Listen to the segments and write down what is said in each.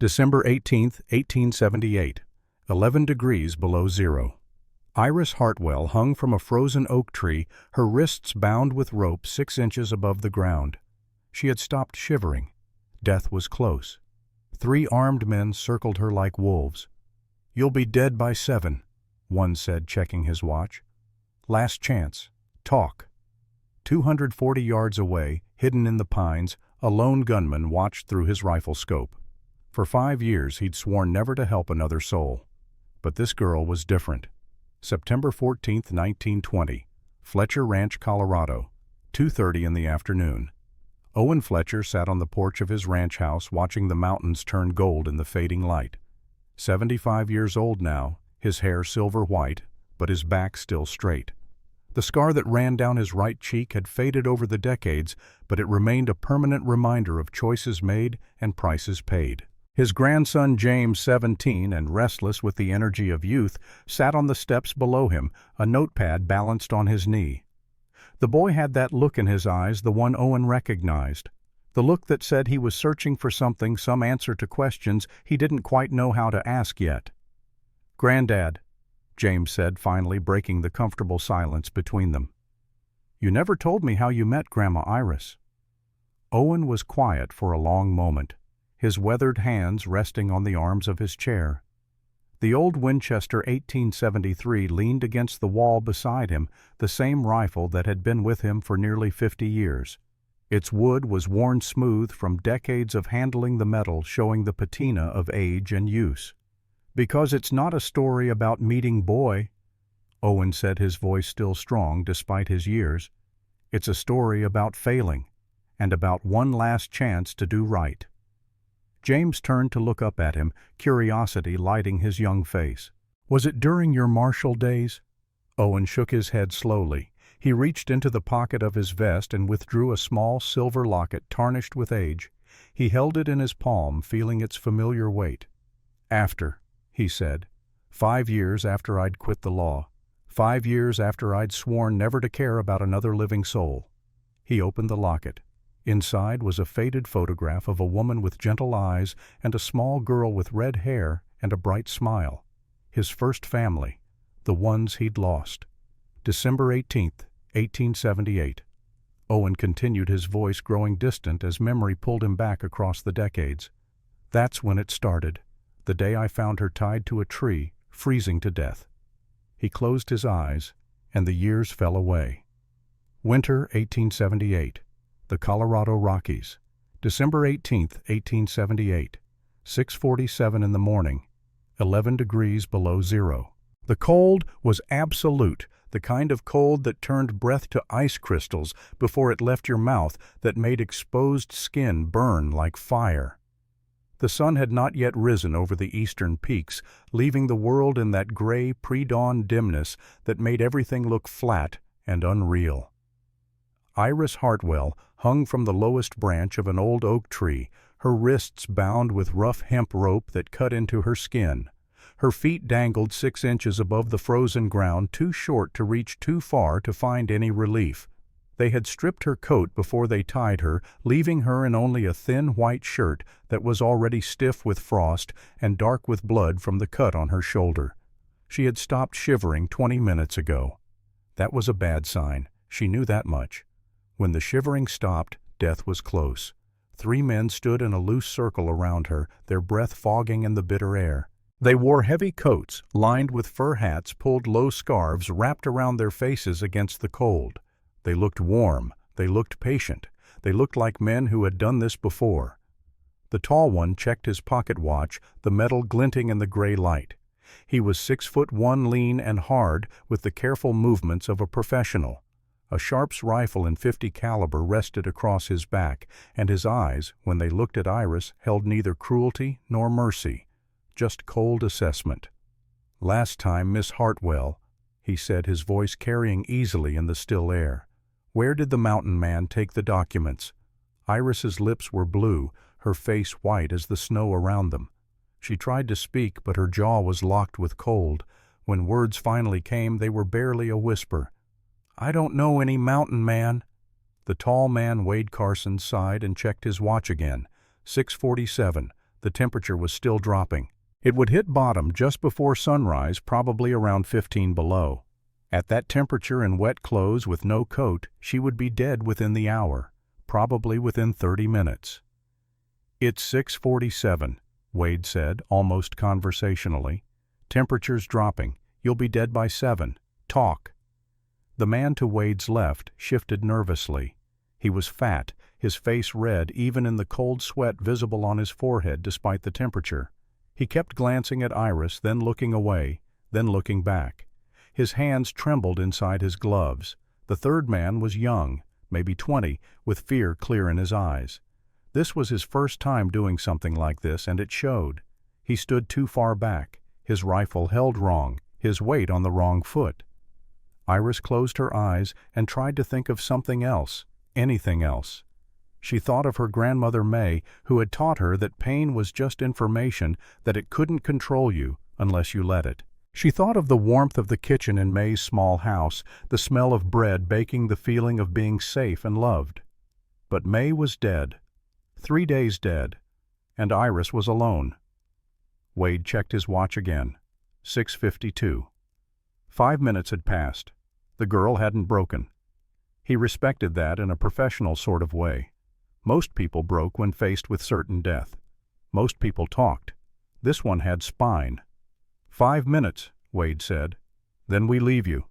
December 18, 1878, 11 degrees below zero. Iris Hartwell hung from a frozen oak tree, her wrists bound with rope 6 inches above the ground. She had stopped shivering. Death was close. 3 armed men circled her like wolves. "You'll be dead by 7, one said, checking his watch. "Last chance. Talk." 240 yards away, hidden in the pines, a lone gunman watched through his rifle scope. For 5 years he'd sworn never to help another soul. But this girl was different. September 14, 1920, Fletcher Ranch, Colorado, 2:30 in the afternoon. Owen Fletcher sat on the porch of his ranch house watching the mountains turn gold in the fading light. 75 years old now, his hair silver white, but his back still straight. The scar that ran down his right cheek had faded over the decades, but it remained a permanent reminder of choices made and prices paid. His grandson James, 17 and restless with the energy of youth, sat on the steps below him, a notepad balanced on his knee. The boy had that look in his eyes, the one Owen recognized. The look that said he was searching for something, some answer to questions he didn't quite know how to ask yet. "Granddad," James said, finally breaking the comfortable silence between them. "You never told me how you met Grandma Iris." Owen was quiet for a long moment, his weathered hands resting on the arms of his chair. The old Winchester 1873 leaned against the wall beside him, the same rifle that had been with him for nearly 50 years. Its wood was worn smooth from decades of handling the metal, showing the patina of age and use. "Because it's not a story about meeting boy," Owen said, his voice still strong despite his years. "It's a story about failing, and about one last chance to do right." James turned to look up at him, curiosity lighting his young face. "Was it during your martial days?" Owen shook his head slowly. He reached into the pocket of his vest and withdrew a small silver locket tarnished with age. He held it in his palm, feeling its familiar weight. "After," he said. 5 years after I'd quit the law. 5 years after I'd sworn never to care about another living soul." He opened the locket. Inside was a faded photograph of a woman with gentle eyes and a small girl with red hair and a bright smile. His first family, the ones he'd lost. December 18, 1878. Owen continued, his voice growing distant as memory pulled him back across the decades. "That's when it started, the day I found her tied to a tree, freezing to death." He closed his eyes, and the years fell away. Winter 1878. The Colorado Rockies. December 18, 1878, 6:47 in the morning, 11 degrees below zero. The cold was absolute, the kind of cold that turned breath to ice crystals before it left your mouth, that made exposed skin burn like fire. The sun had not yet risen over the eastern peaks, leaving the world in that gray pre-dawn dimness that made everything look flat and unreal. Iris Hartwell hung from the lowest branch of an old oak tree, her wrists bound with rough hemp rope that cut into her skin. Her feet dangled 6 inches above the frozen ground, too short to reach too far to find any relief. They had stripped her coat before they tied her, leaving her in only a thin white shirt that was already stiff with frost and dark with blood from the cut on her shoulder. She had stopped shivering 20 minutes ago. That was a bad sign. She knew that much. When the shivering stopped, death was close. 3 men stood in a loose circle around her, their breath fogging in the bitter air. They wore heavy coats, lined with fur hats, pulled low scarves wrapped around their faces against the cold. They looked warm, they looked patient, they looked like men who had done this before. The tall one checked his pocket watch, the metal glinting in the gray light. He was 6'1", lean and hard, with the careful movements of a professional. A Sharp's rifle in .50 caliber rested across his back, and his eyes, when they looked at Iris, held neither cruelty nor mercy, just cold assessment. "Last time, Miss Hartwell," he said, his voice carrying easily in the still air. "Where did the mountain man take the documents?" Iris's lips were blue, her face white as the snow around them. She tried to speak, but her jaw was locked with cold. When words finally came, they were barely a whisper. "I don't know any mountain man." The tall man, Wade Carson, sighed and checked his watch again. 6:47. The temperature was still dropping. It would hit bottom just before sunrise, probably around 15 below. At that temperature in wet clothes with no coat, she would be dead within the hour, probably within 30 minutes. "It's 6:47, Wade said, almost conversationally. "Temperature's dropping. You'll be dead by 7. Talk." The man to Wade's left shifted nervously. He was fat, his face red even in the cold sweat visible on his forehead despite the temperature. He kept glancing at Iris, then looking away, then looking back. His hands trembled inside his gloves. The third man was young, maybe 20, with fear clear in his eyes. This was his first time doing something like this, and it showed. He stood too far back, his rifle held wrong, his weight on the wrong foot. Iris closed her eyes and tried to think of something else, anything else. She thought of her grandmother May, who had taught her that pain was just information, that it couldn't control you unless you let it. She thought of the warmth of the kitchen in May's small house, the smell of bread baking, the feeling of being safe and loved. But May was dead. 3 days dead, and Iris was alone. Wade checked his watch again. 6:52. 5 minutes had passed. The girl hadn't broken. He respected that in a professional sort of way. Most people broke when faced with certain death. Most people talked. This one had spine. 5 minutes, Wade said. Then we leave you.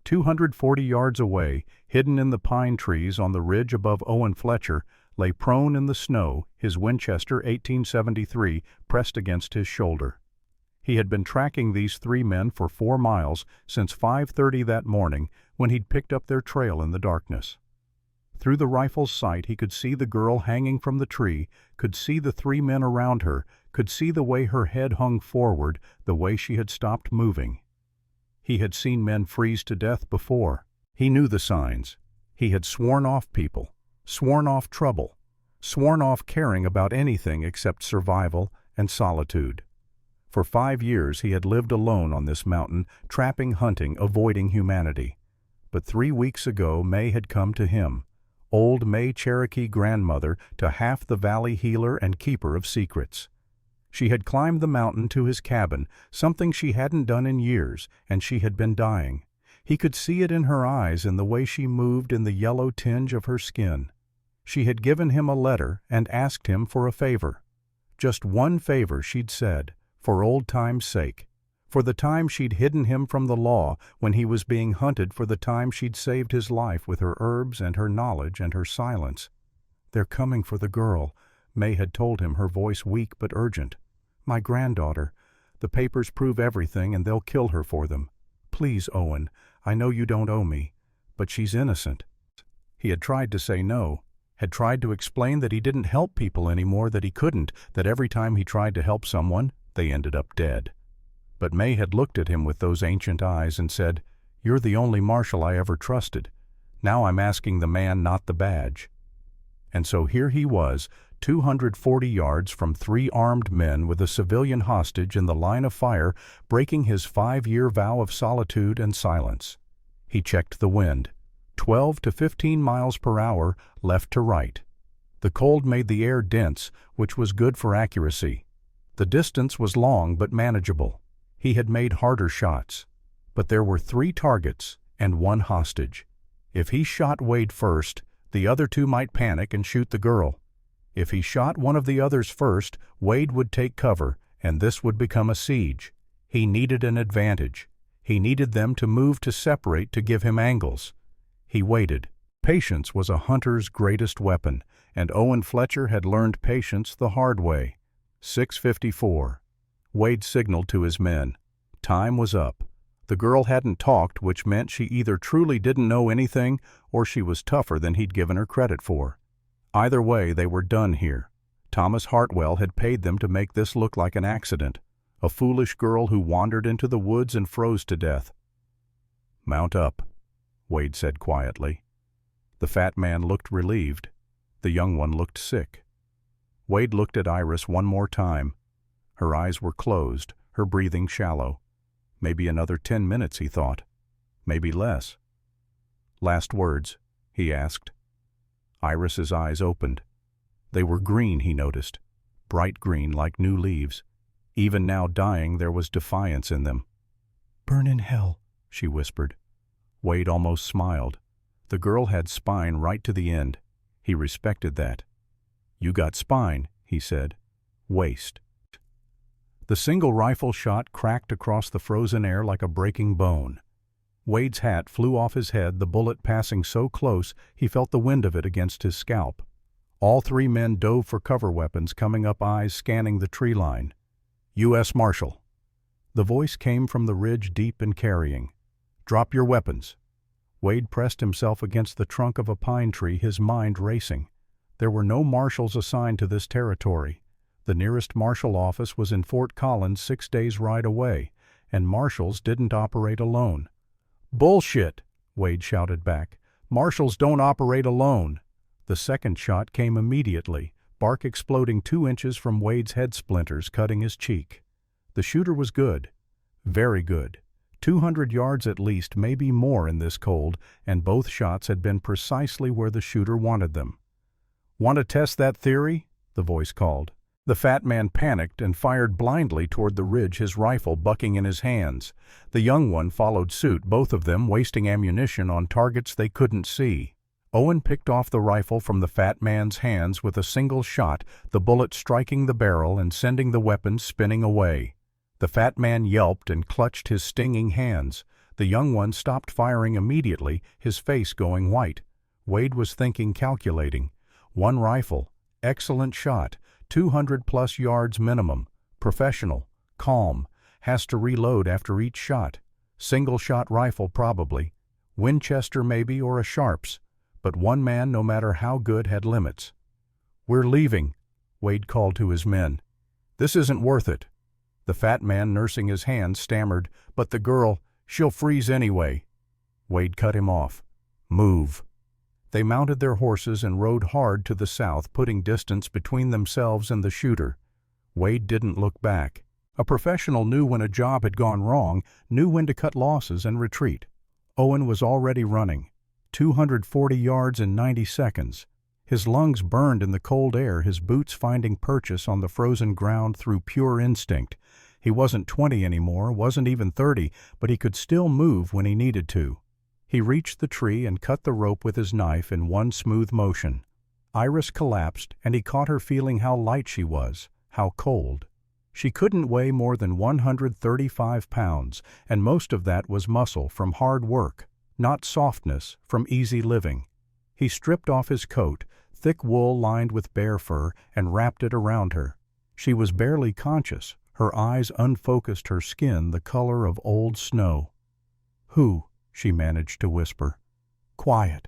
240 yards away, hidden in the pine trees on the ridge above Owen Fletcher, lay prone in the snow, his Winchester 1873 pressed against his shoulder. He had been tracking these 3 men for 4 miles since 5:30 that morning, when he'd picked up their trail in the darkness. Through the rifle's sight he could see the girl hanging from the tree, could see the 3 men around her, could see the way her head hung forward, the way she had stopped moving. He had seen men freeze to death before. He knew the signs. He had sworn off people, sworn off trouble, sworn off caring about anything except survival and solitude. For 5 years he had lived alone on this mountain, trapping, hunting, avoiding humanity. But 3 weeks ago May had come to him, old May Cherokee grandmother to half the valley healer and keeper of secrets. She had climbed the mountain to his cabin, something she hadn't done in years, and she had been dying. He could see it in her eyes, in the way she moved, in the yellow tinge of her skin. She had given him a letter and asked him for a favor. Just one favor, she'd said, for old time's sake. For the time she'd hidden him from the law when he was being hunted, for the time she'd saved his life with her herbs and her knowledge and her silence. "They're coming for the girl," May had told him, her voice weak but urgent. "My granddaughter. The papers prove everything, and they'll kill her for them. Please, Owen, I know you don't owe me, but she's innocent." He had tried to say no, had tried to explain that he didn't help people anymore, that he couldn't, that every time he tried to help someone, they ended up dead. But May had looked at him with those ancient eyes and said, "You're the only marshal I ever trusted. Now I'm asking the man, not the badge." And so here he was, 240 yards from 3 armed men with a civilian hostage in the line of fire, breaking his 5-year vow of solitude and silence. He checked the wind. 12 to 15 miles per hour, left to right. The cold made the air dense, which was good for accuracy. The distance was long but manageable. He had made harder shots. But there were 3 targets and 1 hostage. If he shot Wade first, the other 2 might panic and shoot the girl. If he shot one of the others first, Wade would take cover, and this would become a siege. He needed an advantage. He needed them to move, to separate, to give him angles. He waited. Patience was a hunter's greatest weapon, and Owen Fletcher had learned patience the hard way. 6:54. Wade signaled to his men. Time was up. The girl hadn't talked, which meant she either truly didn't know anything or she was tougher than he'd given her credit for. Either way, they were done here. Thomas Hartwell had paid them to make this look like an accident, a foolish girl who wandered into the woods and froze to death. "Mount up," Wade said quietly. The fat man looked relieved. The young one looked sick. Wade looked at Iris one more time. Her eyes were closed, her breathing shallow. Maybe another 10 minutes, he thought. Maybe less. "Last words?" he asked. Iris's eyes opened. They were green, he noticed. bright green like new leaves. Even now dying, there was defiance in them. "Burn in hell," she whispered. Wade almost smiled. The girl had spine right to the end. He respected that. "You got spine," he said. "Waste." The single rifle shot cracked across the frozen air like a breaking bone. Wade's hat flew off his head, the bullet passing so close he felt the wind of it against his scalp. All three men dove for cover weapons, coming up, eyes scanning the tree line. "U.S. Marshal." The voice came from the ridge, deep and carrying. "Drop your weapons." Wade pressed himself against the trunk of a pine tree, his mind racing. There were no marshals assigned to this territory. The nearest marshal office was in Fort Collins, 6 days' ride away, and marshals didn't operate alone. "Bullshit!" Wade shouted back. "Marshals don't operate alone." The second shot came immediately, bark exploding 2 inches from Wade's head splinters, cutting his cheek. The shooter was good. Very good. 200 yards at least, maybe more in this cold, and both shots had been precisely where the shooter wanted them. "Want to test that theory?" the voice called. The fat man panicked and fired blindly toward the ridge, his rifle bucking in his hands. The young one followed suit, both of them wasting ammunition on targets they couldn't see. Owen picked off the rifle from the fat man's hands with a single shot, the bullet striking the barrel and sending the weapon spinning away. The fat man yelped and clutched his stinging hands. The young one stopped firing immediately, his face going white. Wade was thinking, calculating. One rifle, excellent shot, 200+ yards minimum, professional, calm, has to reload after each shot. Single-shot rifle probably, Winchester maybe, or a Sharps. But one man, no matter how good, had limits. "We're leaving," Wade called to his men. "This isn't worth it." The fat man, nursing his hand, stammered, "But the girl, she'll freeze anyway." Wade cut him off. "Move." They mounted their horses and rode hard to the south, putting distance between themselves and the shooter. Wade didn't look back. A professional knew when a job had gone wrong, knew when to cut losses and retreat. Owen was already running. 240 yards in 90 seconds. His lungs burned in the cold air, his boots finding purchase on the frozen ground through pure instinct. He wasn't 20 anymore, wasn't even 30, but he could still move when he needed to. He reached the tree and cut the rope with his knife in one smooth motion. Iris collapsed, and he caught her feeling how light she was, how cold. She couldn't weigh more than 135 pounds, and most of that was muscle from hard work, not softness from easy living. He stripped off his coat, thick wool lined with bear fur, and wrapped it around her. She was barely conscious, her eyes unfocused, her skin the color of old snow. "Who?" she managed to whisper. "Quiet."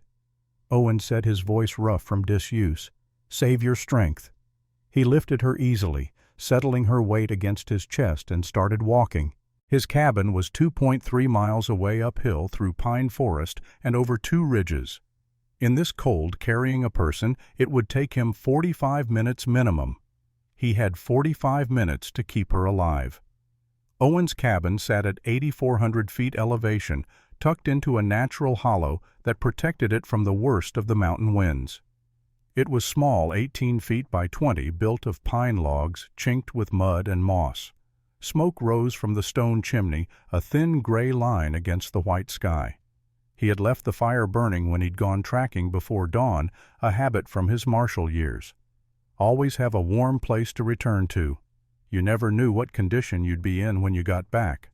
Owen said, his voice rough from disuse. "Save your strength." He lifted her easily, settling her weight against his chest, and started walking. His cabin was 2.3 miles away uphill through pine forest and over 2 ridges. In this cold, carrying a person, it would take him 45 minutes minimum. He had 45 minutes to keep her alive. Owen's cabin sat at 8,400 feet elevation, tucked into a natural hollow that protected it from the worst of the mountain winds. It was small, 18 feet by 20, built of pine logs, chinked with mud and moss. Smoke rose from the stone chimney, a thin gray line against the white sky. He had left the fire burning when he'd gone tracking before dawn, a habit from his marshal years. Always have a warm place to return to. You never knew what condition you'd be in when you got back.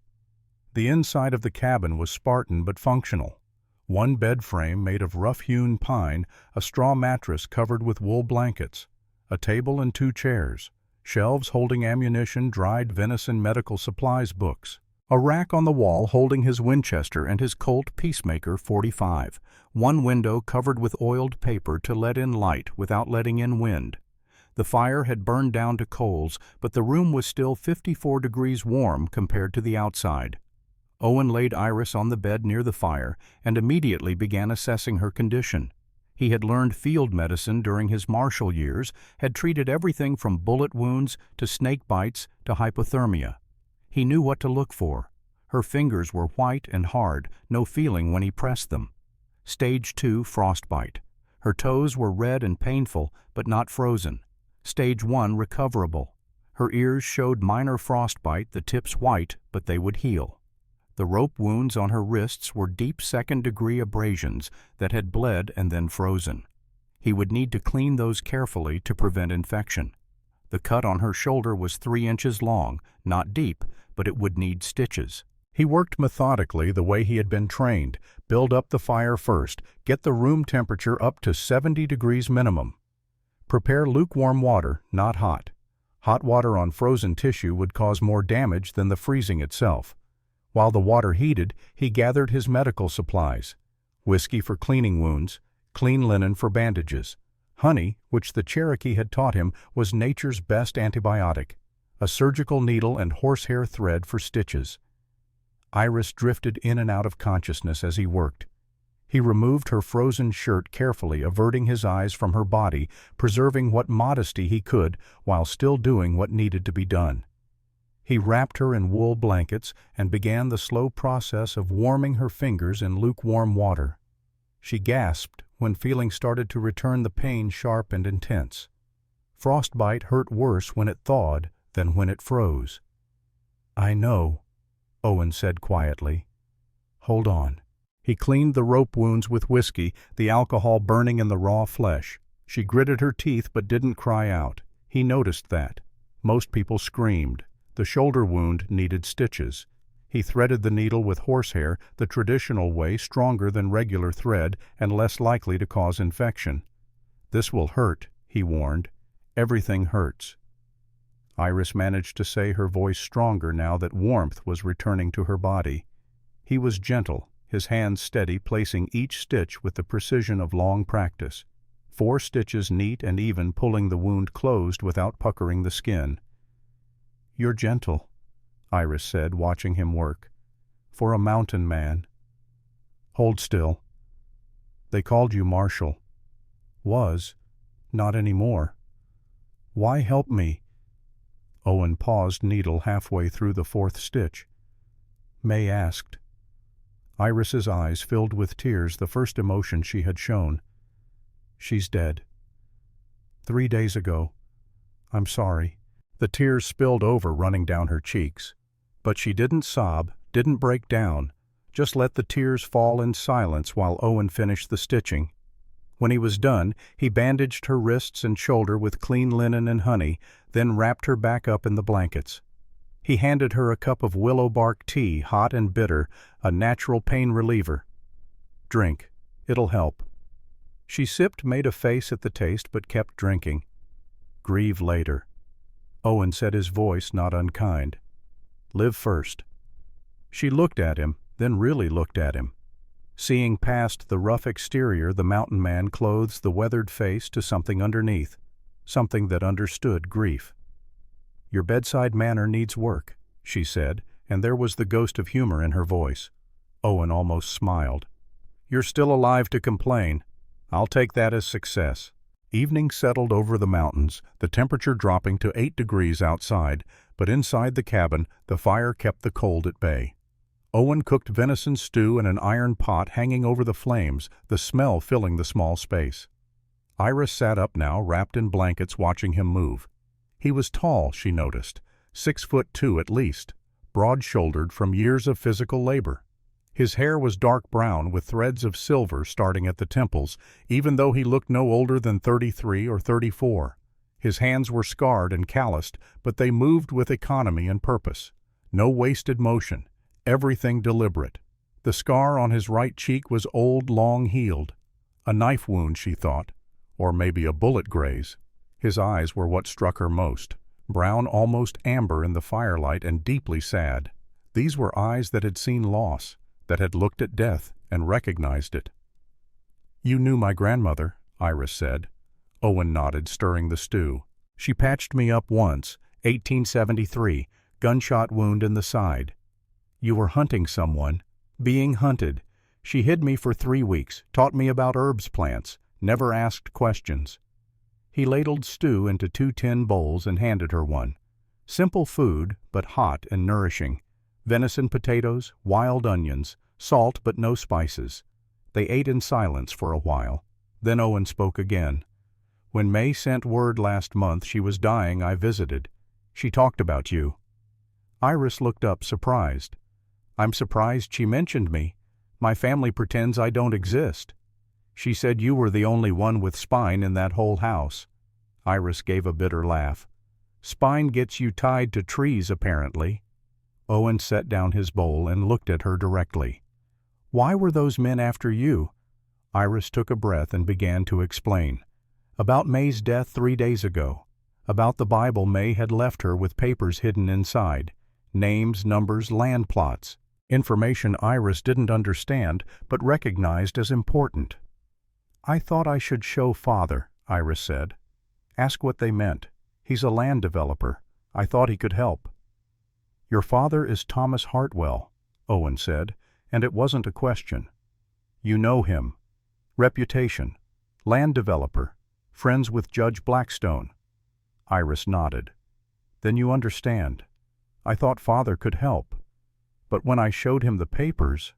The inside of the cabin was Spartan but functional. One bed frame made of rough-hewn pine, a straw mattress covered with wool blankets, a table and 2 chairs, shelves holding ammunition, dried venison, medical supplies, books. A rack on the wall holding his Winchester and his Colt Peacemaker .45, one window covered with oiled paper to let in light without letting in wind. The fire had burned down to coals, but the room was still 54 degrees warm compared to the outside. Owen laid Iris on the bed near the fire and immediately began assessing her condition. He had learned field medicine during his marshal years, had treated everything from bullet wounds to snake bites to hypothermia. He knew what to look for. Her fingers were white and hard, no feeling when he pressed them. Stage 2 frostbite. Her toes were red and painful, but not frozen. Stage 1 recoverable. Her ears showed minor frostbite, the tips white, but they would heal. The rope wounds on her wrists were deep second-degree abrasions that had bled and then frozen. He would need to clean those carefully to prevent infection. The cut on her shoulder was 3 inches long, not deep, but it would need stitches. He worked methodically the way he had been trained. Build up the fire first, get the room temperature up to 70 degrees minimum. Prepare lukewarm water, not hot. Hot water on frozen tissue would cause more damage than the freezing itself. While the water heated, he gathered his medical supplies. Whiskey for cleaning wounds, clean linen for bandages. Honey, which the Cherokee had taught him, was nature's best antibiotic. A surgical needle and horsehair thread for stitches. Iris drifted in and out of consciousness as he worked. He removed her frozen shirt carefully, averting his eyes from her body, preserving what modesty he could while still doing what needed to be done. He wrapped her in wool blankets and began the slow process of warming her fingers in lukewarm water. She gasped when feeling started to return, the pain sharp and intense. Frostbite hurt worse when it thawed than when it froze. "I know," Owen said quietly. "Hold on." He cleaned the rope wounds with whiskey, the alcohol burning in the raw flesh. She gritted her teeth but didn't cry out. He noticed that. Most people screamed. The shoulder wound needed stitches. He threaded the needle with horsehair, the traditional way, stronger than regular thread and less likely to cause infection. "This will hurt," he warned. "Everything hurts." Iris managed to say, her voice stronger now that warmth was returning to her body. He was gentle, his hands steady, placing each stitch with the precision of long practice. 4 stitches neat and even, pulling the wound closed without puckering the skin. "You're gentle," Iris said, watching him work. "For a mountain man." "Hold still." "They called you Marshall." "Was. Not anymore." "Why help me?" Owen paused, needle halfway through the 4th stitch. May asked. Iris's eyes filled with tears, the first emotion she had shown. "She's dead. 3 days ago. I'm sorry." The tears spilled over, running down her cheeks. But she didn't sob, didn't break down, just let the tears fall in silence while Owen finished the stitching. When he was done, he bandaged her wrists and shoulder with clean linen and honey, then wrapped her back up in the blankets. He handed her a cup of willow bark tea, hot and bitter, a natural pain reliever. "Drink. It'll help." She sipped, made a face at the taste, but kept drinking. "Grieve later," Owen said, his voice not unkind. "Live first." She looked at him, then really looked at him. Seeing past the rough exterior, the mountain man clothes the weathered face to something underneath, something that understood grief. "Your bedside manner needs work," she said, and there was the ghost of humor in her voice. Owen almost smiled. "You're still alive to complain. I'll take that as success." Evening settled over the mountains, the temperature dropping to 8 degrees outside, but inside the cabin the fire kept the cold at bay. Owen cooked venison stew in an iron pot hanging over the flames, the smell filling the small space. Iris sat up now, wrapped in blankets, watching him move. He was tall, she noticed, 6'2" at least, broad-shouldered from years of physical labor. His hair was dark brown with threads of silver starting at the temples, even though he looked no older than 33 or 34. His hands were scarred and calloused, but they moved with economy and purpose. No wasted motion, everything deliberate. The scar on his right cheek was old, long-healed. A knife wound, she thought, or maybe a bullet graze. His eyes were what struck her most, brown, almost amber in the firelight, and deeply sad. These were eyes that had seen loss, that had looked at death and recognized it. "You knew my grandmother," Iris said. Owen nodded, stirring the stew. "She patched me up once, 1873, gunshot wound in the side." "You were hunting someone." "Being hunted. She hid me for 3 weeks, taught me about herbs plants, never asked questions." He ladled stew into 2 tin bowls and handed her one. Simple food, but hot and nourishing. Venison potatoes, wild onions, salt but no spices. They ate in silence for a while. Then Owen spoke again. When May sent word last month she was dying, I visited. She talked about you." Iris looked up, surprised. "I'm surprised she mentioned me. My family pretends I don't exist. She said you were the only one with spine in that whole house." Iris gave a bitter laugh. "Spine gets you tied to trees, apparently." Owen set down his bowl and looked at her directly. "Why were those men after you?" Iris took a breath and began to explain. About May's death 3 days ago. About the Bible May had left her with papers hidden inside. Names, numbers, land plots. Information Iris didn't understand but recognized as important. "I thought I should show Father," Iris said. "Ask what they meant. He's a land developer. I thought he could help." "Your father is Thomas Hartwell," Owen said, and it wasn't a question. "You know him. Reputation. Land developer. Friends with Judge Blackstone." Iris nodded. "Then you understand. I thought Father could help. But when I showed him the papers—"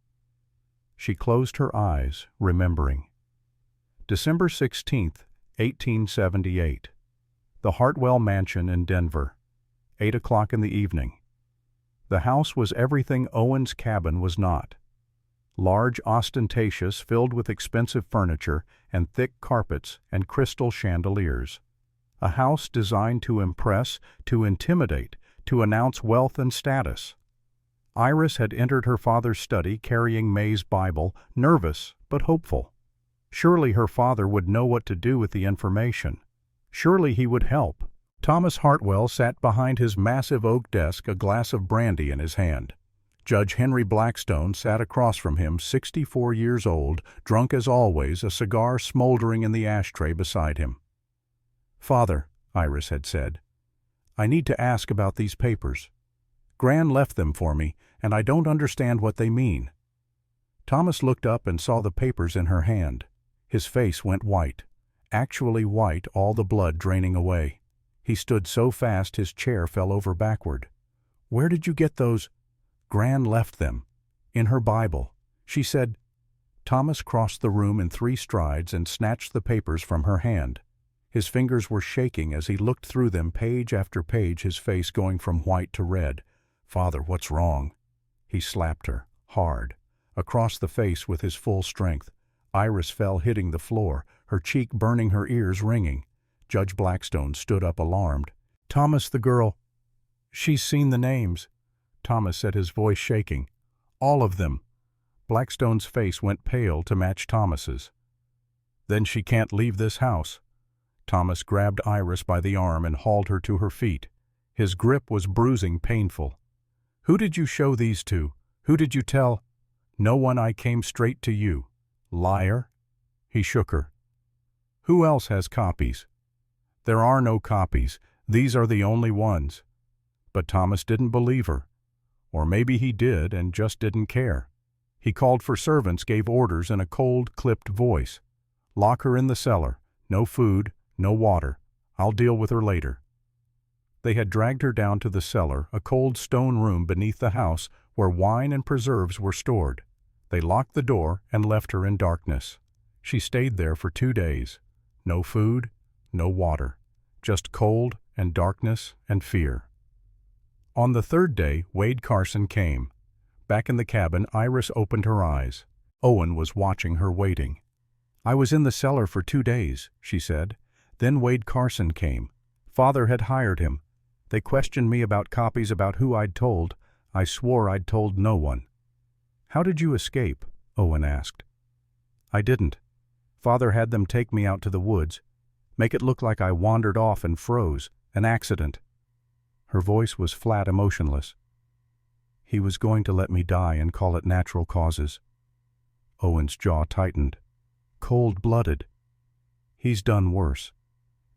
She closed her eyes, remembering. December 16th, 1878. The Hartwell Mansion in Denver. 8 o'clock in the evening. The house was everything Owen's cabin was not. Large, ostentatious, filled with expensive furniture and thick carpets and crystal chandeliers. A house designed to impress, to intimidate, to announce wealth and status. Iris had entered her father's study carrying May's Bible, nervous but hopeful. Surely her father would know what to do with the information. Surely he would help. Thomas Hartwell sat behind his massive oak desk, a glass of brandy in his hand. Judge Henry Blackstone sat across from him, 64 years old, drunk as always, a cigar smoldering in the ashtray beside him. "Father," Iris had said, "I need to ask about these papers. Gran left them for me, and I don't understand what they mean." Thomas looked up and saw the papers in her hand. His face went white, actually white, all the blood draining away. He stood so fast his chair fell over backward. "Where did you get those?" "Gran left them. In her Bible. She said—" Thomas crossed the room in 3 strides and snatched the papers from her hand. His fingers were shaking as he looked through them page after page, his face going from white to red. "Father, what's wrong?" He slapped her, hard, across the face with his full strength. Iris fell, hitting the floor, her cheek burning, her ears ringing. Judge Blackstone stood up, alarmed. "Thomas, the girl—" "She's seen the names," Thomas said, his voice shaking. "All of them." Blackstone's face went pale to match Thomas's. "Then she can't leave this house." Thomas grabbed Iris by the arm and hauled her to her feet. His grip was bruising, painful. "Who did you show these to? Who did you tell?" "No one. I came straight to you." "Liar." He shook her. "Who else has copies?" "There are no copies. These are the only ones." But Thomas didn't believe her. Or maybe he did and just didn't care. He called for servants, gave orders in a cold, clipped voice. "Lock her in the cellar. No food, no water. I'll deal with her later." They had dragged her down to the cellar, a cold stone room beneath the house where wine and preserves were stored. They locked the door and left her in darkness. She stayed there for 2 days. No food, no water. Just cold and darkness and fear. On the 3rd day, Wade Carson came. Back in the cabin, Iris opened her eyes. Owen was watching her, waiting. "I was in the cellar for 2 days," she said. "Then Wade Carson came. Father had hired him. They questioned me about copies, about who I'd told. I swore I'd told no one." "How did you escape?" Owen asked. "I didn't. Father had them take me out to the woods, make it look like I wandered off and froze, an accident." Her voice was flat, emotionless. "He was going to let me die and call it natural causes." Owen's jaw tightened. "Cold-blooded. He's done worse.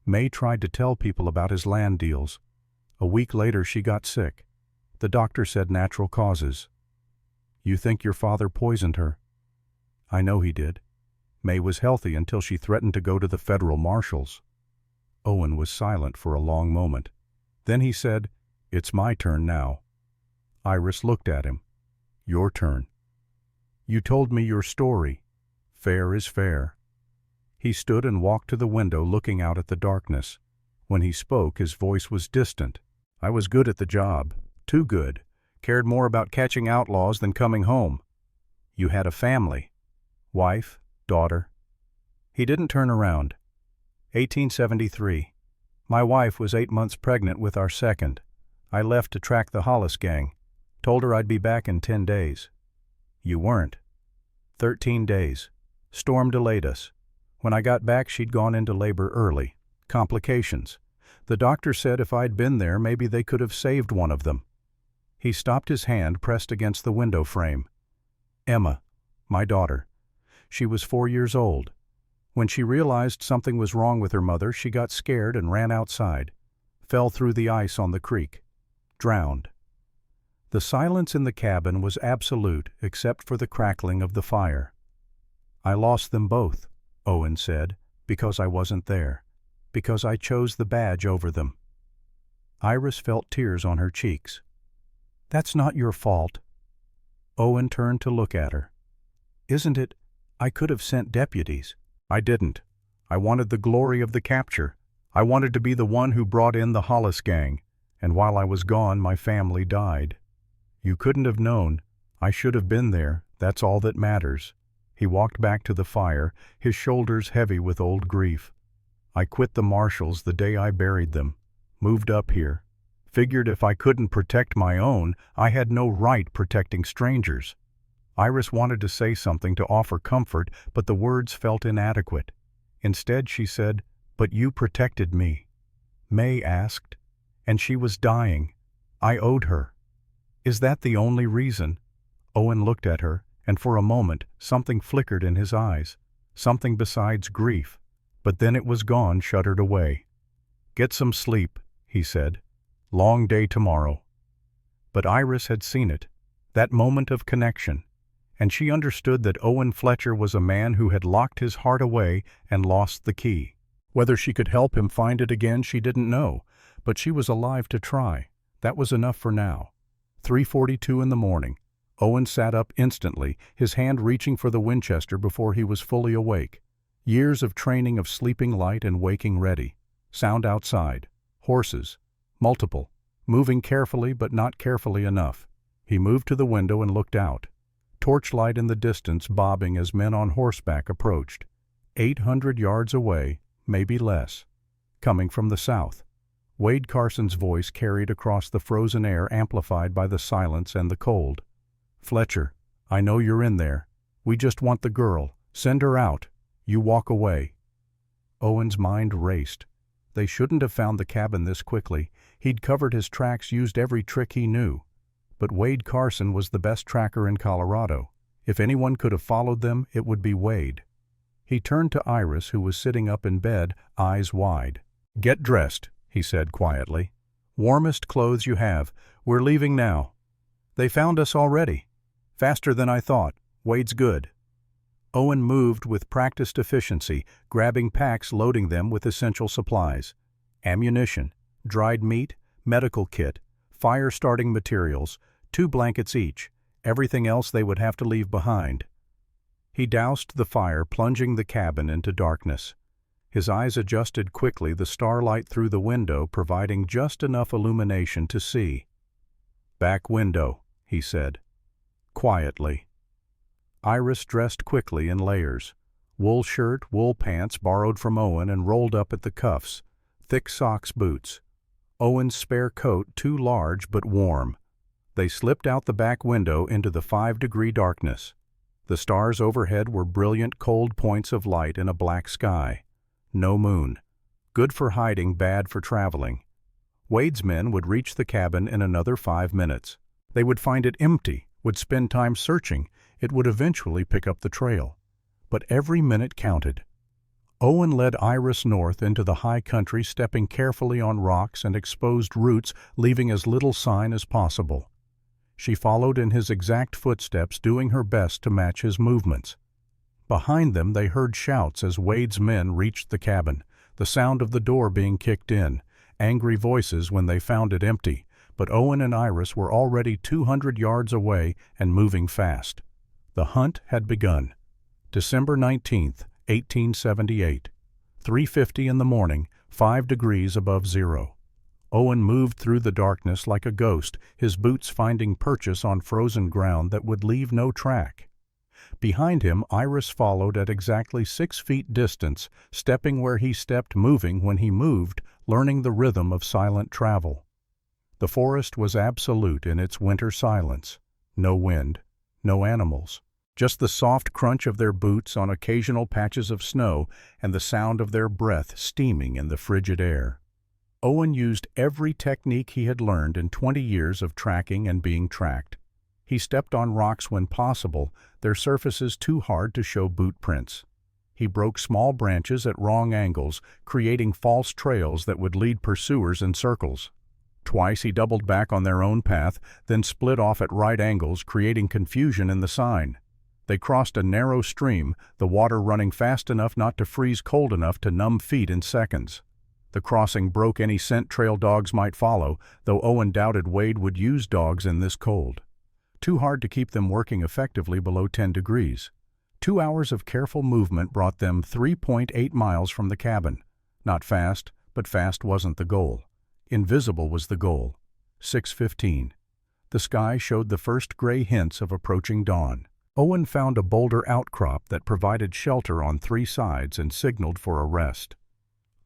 May tried to tell people about his land deals. A week later she got sick. The doctor said natural causes." "You think your father poisoned her?" "I know he did. May was healthy until she threatened to go to the federal marshals." Owen was silent for a long moment. Then he said, "It's my turn now." Iris looked at him. "Your turn. You told me your story. Fair is fair." He stood and walked to the window, looking out at the darkness. When he spoke, his voice was distant. "I was good at the job. Too good. Cared more about catching outlaws than coming home." "You had a family. Wife, daughter." He didn't turn around. 1873. My wife was 8 months pregnant with our second. I left to track the Hollis gang. Told her I'd be back in 10 days. You weren't. 13 days. Storm delayed us. When I got back, she'd gone into labor early. Complications. The doctor said if I'd been there, maybe they could have saved one of them. He stopped, his hand pressed against the window frame. Emma, my daughter. She was 4 years old. When she realized something was wrong with her mother, she got scared and ran outside. Fell through the ice on the creek. Drowned. The silence in the cabin was absolute except for the crackling of the fire. "I lost them both," Owen said, "because I wasn't there. Because I chose the badge over them." Iris felt tears on her cheeks. "That's not your fault." Owen turned to look at her. "Isn't it? I could have sent deputies." "I didn't. I wanted the glory of the capture. I wanted to be the one who brought in the Hollis gang, and while I was gone, my family died. You couldn't have known. I should have been there. That's all that matters." He walked back to the fire, his shoulders heavy with old grief. "I quit the marshals the day I buried them. Moved up here. Figured if I couldn't protect my own, I had no right protecting strangers." Iris wanted to say something to offer comfort, but the words felt inadequate. Instead she said, "But you protected me." May asked. "And she was dying. I owed her. Is that the only reason?" Owen looked at her, and for a moment something flickered in his eyes, something besides grief, but then it was gone, shuddered away. "Get some sleep," he said. "Long day tomorrow." But Iris had seen it, that moment of connection, and she understood that Owen Fletcher was a man who had locked his heart away and lost the key. Whether she could help him find it again, she didn't know, but she was alive to try. That was enough for now. 3:42 in the morning. Owen sat up instantly, his hand reaching for the Winchester before he was fully awake. Years of training of sleeping light and waking ready. Sound outside. Horses. Multiple. Moving carefully but not carefully enough. He moved to the window and looked out. Torchlight in the distance bobbing as men on horseback approached. 800 yards away, maybe less. Coming from the south. Wade Carson's voice carried across the frozen air, amplified by the silence and the cold. "Fletcher, I know you're in there. We just want the girl. Send her out. You walk away." Owen's mind raced. They shouldn't have found the cabin this quickly. He'd covered his tracks, used every trick he knew. But Wade Carson was the best tracker in Colorado. If anyone could have followed them, it would be Wade. He turned to Iris, who was sitting up in bed, eyes wide. "Get dressed," he said quietly. "Warmest clothes you have. We're leaving now." "They found us already." "Faster than I thought. Wade's good." Owen moved with practiced efficiency, grabbing packs, loading them with essential supplies. Ammunition, dried meat, medical kit, fire-starting materials, 2 blankets each, everything else they would have to leave behind. He doused the fire, plunging the cabin into darkness. His eyes adjusted quickly, the starlight through the window providing just enough illumination to see. "Back window," he said. Quietly. Iris dressed quickly in layers. Wool shirt, wool pants borrowed from Owen and rolled up at the cuffs. Thick socks, boots. Owen's spare coat, too large but warm. They slipped out the back window into the 5-degree darkness. The stars overhead were brilliant, cold points of light in a black sky. No moon. Good for hiding, bad for traveling. Wade's men would reach the cabin in another 5 minutes. They would find it empty, would spend time searching. It would eventually pick up the trail. But every minute counted. Owen led Iris north into the high country, stepping carefully on rocks and exposed roots, leaving as little sign as possible. She followed in his exact footsteps, doing her best to match his movements. Behind them they heard shouts as Wade's men reached the cabin, the sound of the door being kicked in, angry voices when they found it empty, but Owen and Iris were already 200 yards away and moving fast. The hunt had begun. December 19th, 1878. 3:50 in the morning, 5 degrees above zero. Owen moved through the darkness like a ghost, his boots finding purchase on frozen ground that would leave no track. Behind him, Iris followed at exactly 6 feet distance, stepping where he stepped, moving when he moved, learning the rhythm of silent travel. The forest was absolute in its winter silence. No wind, no animals. Just the soft crunch of their boots on occasional patches of snow and the sound of their breath steaming in the frigid air. Owen used every technique he had learned in 20 years of tracking and being tracked. He stepped on rocks when possible, their surfaces too hard to show boot prints. He broke small branches at wrong angles, creating false trails that would lead pursuers in circles. Twice he doubled back on their own path, then split off at right angles, creating confusion in the sign. They crossed a narrow stream, the water running fast enough not to freeze cold enough to numb feet in seconds. The crossing broke any scent trail dogs might follow, though Owen doubted Wade would use dogs in this cold. Too hard to keep them working effectively below 10 degrees. 2 hours of careful movement brought them 3.8 miles from the cabin. Not fast, but fast wasn't the goal. Invisible was the goal. 6:15. The sky showed the first gray hints of approaching dawn. Owen found a boulder outcrop that provided shelter on 3 sides and signaled for a rest.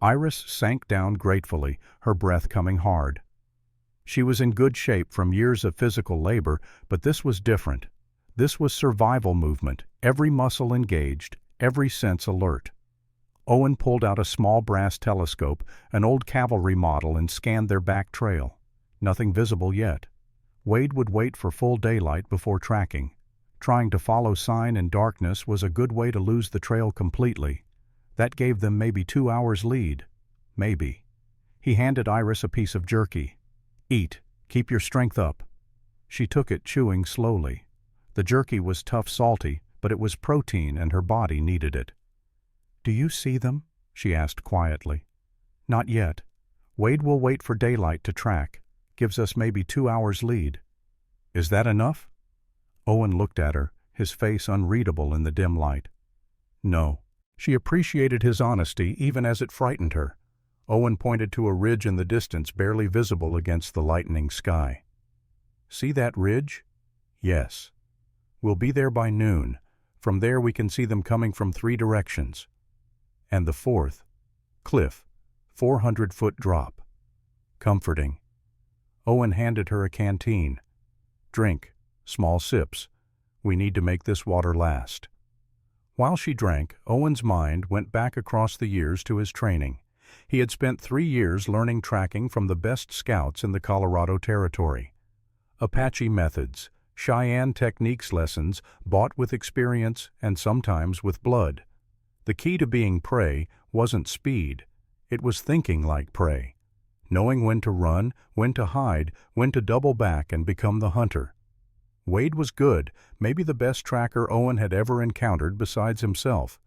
Iris sank down gratefully, her breath coming hard. She was in good shape from years of physical labor, but this was different. This was survival movement, every muscle engaged, every sense alert. Owen pulled out a small brass telescope, an old cavalry model, and scanned their back trail. Nothing visible yet. Wade would wait for full daylight before tracking. Trying to follow sign in darkness was a good way to lose the trail completely. That gave them maybe 2 hours lead. Maybe. He handed Iris a piece of jerky. "Eat. Keep your strength up." She took it, chewing slowly. The jerky was tough, salty, but it was protein and her body needed it. "Do you see them?" she asked quietly. "Not yet. Wade will wait for daylight to track. Gives us maybe 2 hours lead." "Is that enough?" Owen looked at her, his face unreadable in the dim light. "No." She appreciated his honesty even as it frightened her. Owen pointed to a ridge in the distance, barely visible against the lightening sky. "See that ridge?" "Yes." "We'll be there by noon. From there we can see them coming from 3 directions. And the 4th. Cliff. 400-foot drop." Comforting. Owen handed her a canteen. "Drink. Small sips. We need to make this water last." While she drank, Owen's mind went back across the years to his training. He had spent 3 years learning tracking from the best scouts in the Colorado Territory. Apache methods, Cheyenne techniques lessons bought with experience and sometimes with blood. The key to being prey wasn't speed, it was thinking like prey. Knowing when to run, when to hide, when to double back and become the hunter. Wade was good, maybe the best tracker Owen had ever encountered besides himself.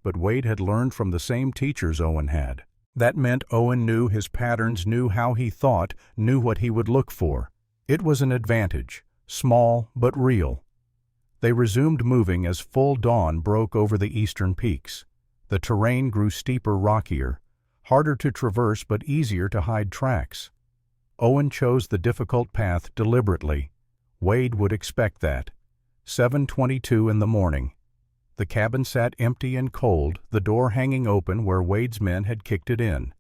But Wade had learned from the same teachers Owen had. That meant Owen knew his patterns, knew how he thought, knew what he would look for. It was an advantage, small but real. They resumed moving as full dawn broke over the eastern peaks. The terrain grew steeper, rockier, harder to traverse but easier to hide tracks. Owen chose the difficult path deliberately. Wade would expect that. 7:22 in the morning. The cabin sat empty and cold, the door hanging open where Wade's men had kicked it in.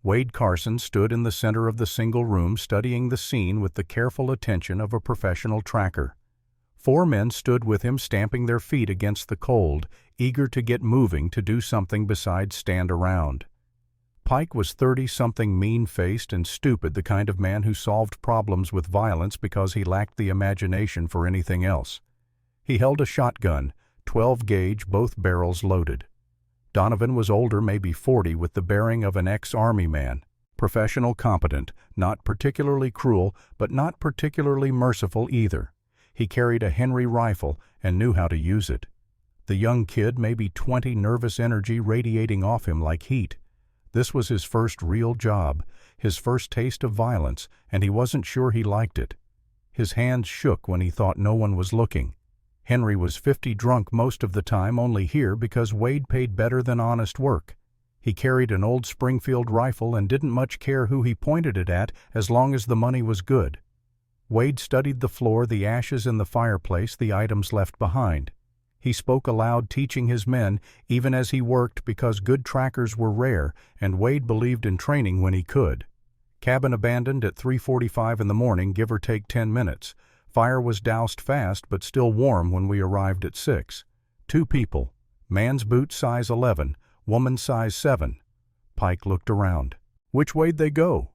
Wade Carson stood in the center of the single room studying the scene with the careful attention of a professional tracker. 4 men stood with him, stamping their feet against the cold, eager to get moving, to do something besides stand around. Pike was 30-something, mean-faced and stupid, the kind of man who solved problems with violence because he lacked the imagination for anything else. He held a shotgun, 12-gauge, both barrels loaded. Donovan was older, maybe 40, with the bearing of an ex-Army man. Professional, competent, not particularly cruel, but not particularly merciful either. He carried a Henry rifle and knew how to use it. The young kid, maybe 20, nervous energy radiating off him like heat. This was his first real job, his first taste of violence, and he wasn't sure he liked it. His hands shook when he thought no one was looking. Henry was 50 drunk most of the time, only here because Wade paid better than honest work. He carried an old Springfield rifle and didn't much care who he pointed it at as long as the money was good. Wade studied the floor, the ashes in the fireplace, the items left behind. He spoke aloud, teaching his men, even as he worked, because good trackers were rare, and Wade believed in training when he could. Cabin abandoned at 3:45 in the morning, give or take 10 minutes. Fire was doused fast, but still warm when we arrived at 6. 2 people. Man's boot size 11, woman's size 7. Pike looked around. Which way'd they go?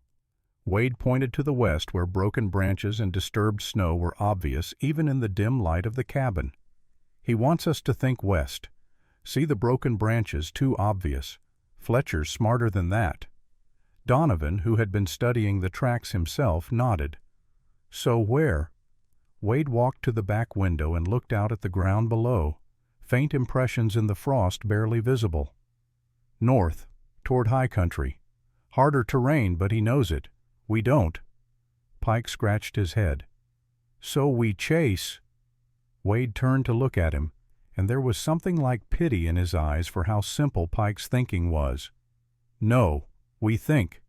Wade pointed to the west, where broken branches and disturbed snow were obvious even in the dim light of the cabin. He wants us to think west. See the broken branches, too obvious. Fletcher's smarter than that. Donovan, who had been studying the tracks himself, nodded. So where? Wade walked to the back window and looked out at the ground below, faint impressions in the frost barely visible. North, toward high country. Harder terrain, but he knows it. We don't. Pike scratched his head. So we chase. Wade turned to look at him, and there was something like pity in his eyes for how simple Pike's thinking was. No, we think.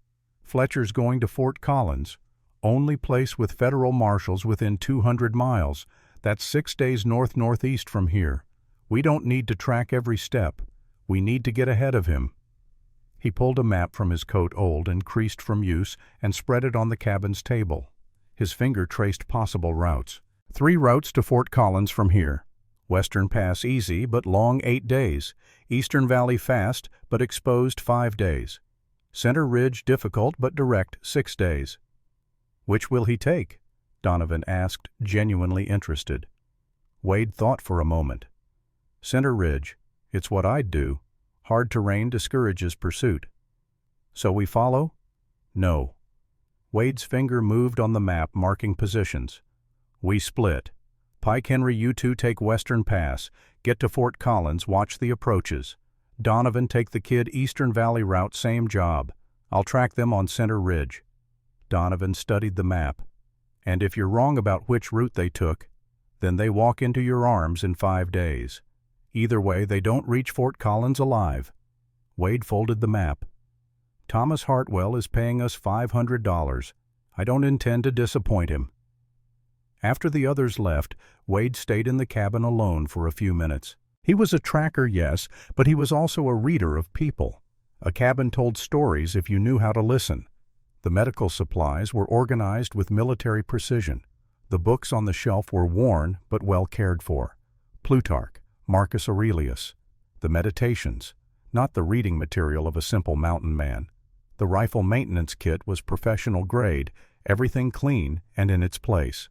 Fletcher's going to Fort Collins, only place with federal marshals within 200 miles. That's 6 days north-northeast from here. We don't need to track every step. We need to get ahead of him. He pulled a map from his coat, old and creased from use, and spread it on the cabin's table. His finger traced possible routes. 3 routes to Fort Collins from here. Western Pass easy, but long 8 days. Eastern Valley fast, but exposed 5 days. Center Ridge difficult, but direct 6 days. Which will he take? Donovan asked, genuinely interested. Wade thought for a moment. Center Ridge. It's what I'd do. Hard terrain discourages pursuit. So we follow? No. Wade's finger moved on the map, marking positions. We split. Pike, Henry, you two take Western Pass. Get to Fort Collins, watch the approaches. Donovan, take the kid Eastern Valley route, same job. I'll track them on Center Ridge. Donovan studied the map. And if you're wrong about which route they took, then they walk into your arms in 5 days. Either way, they don't reach Fort Collins alive. Wade folded the map. Thomas Hartwell is paying us $500. I don't intend to disappoint him. After the others left, Wade stayed in the cabin alone for a few minutes. He was a tracker, yes, but he was also a reader of people. A cabin told stories if you knew how to listen. The medical supplies were organized with military precision. The books on the shelf were worn but well cared for. Plutarch, Marcus Aurelius. The meditations, not the reading material of a simple mountain man. The rifle maintenance kit was professional grade, everything clean and in its place.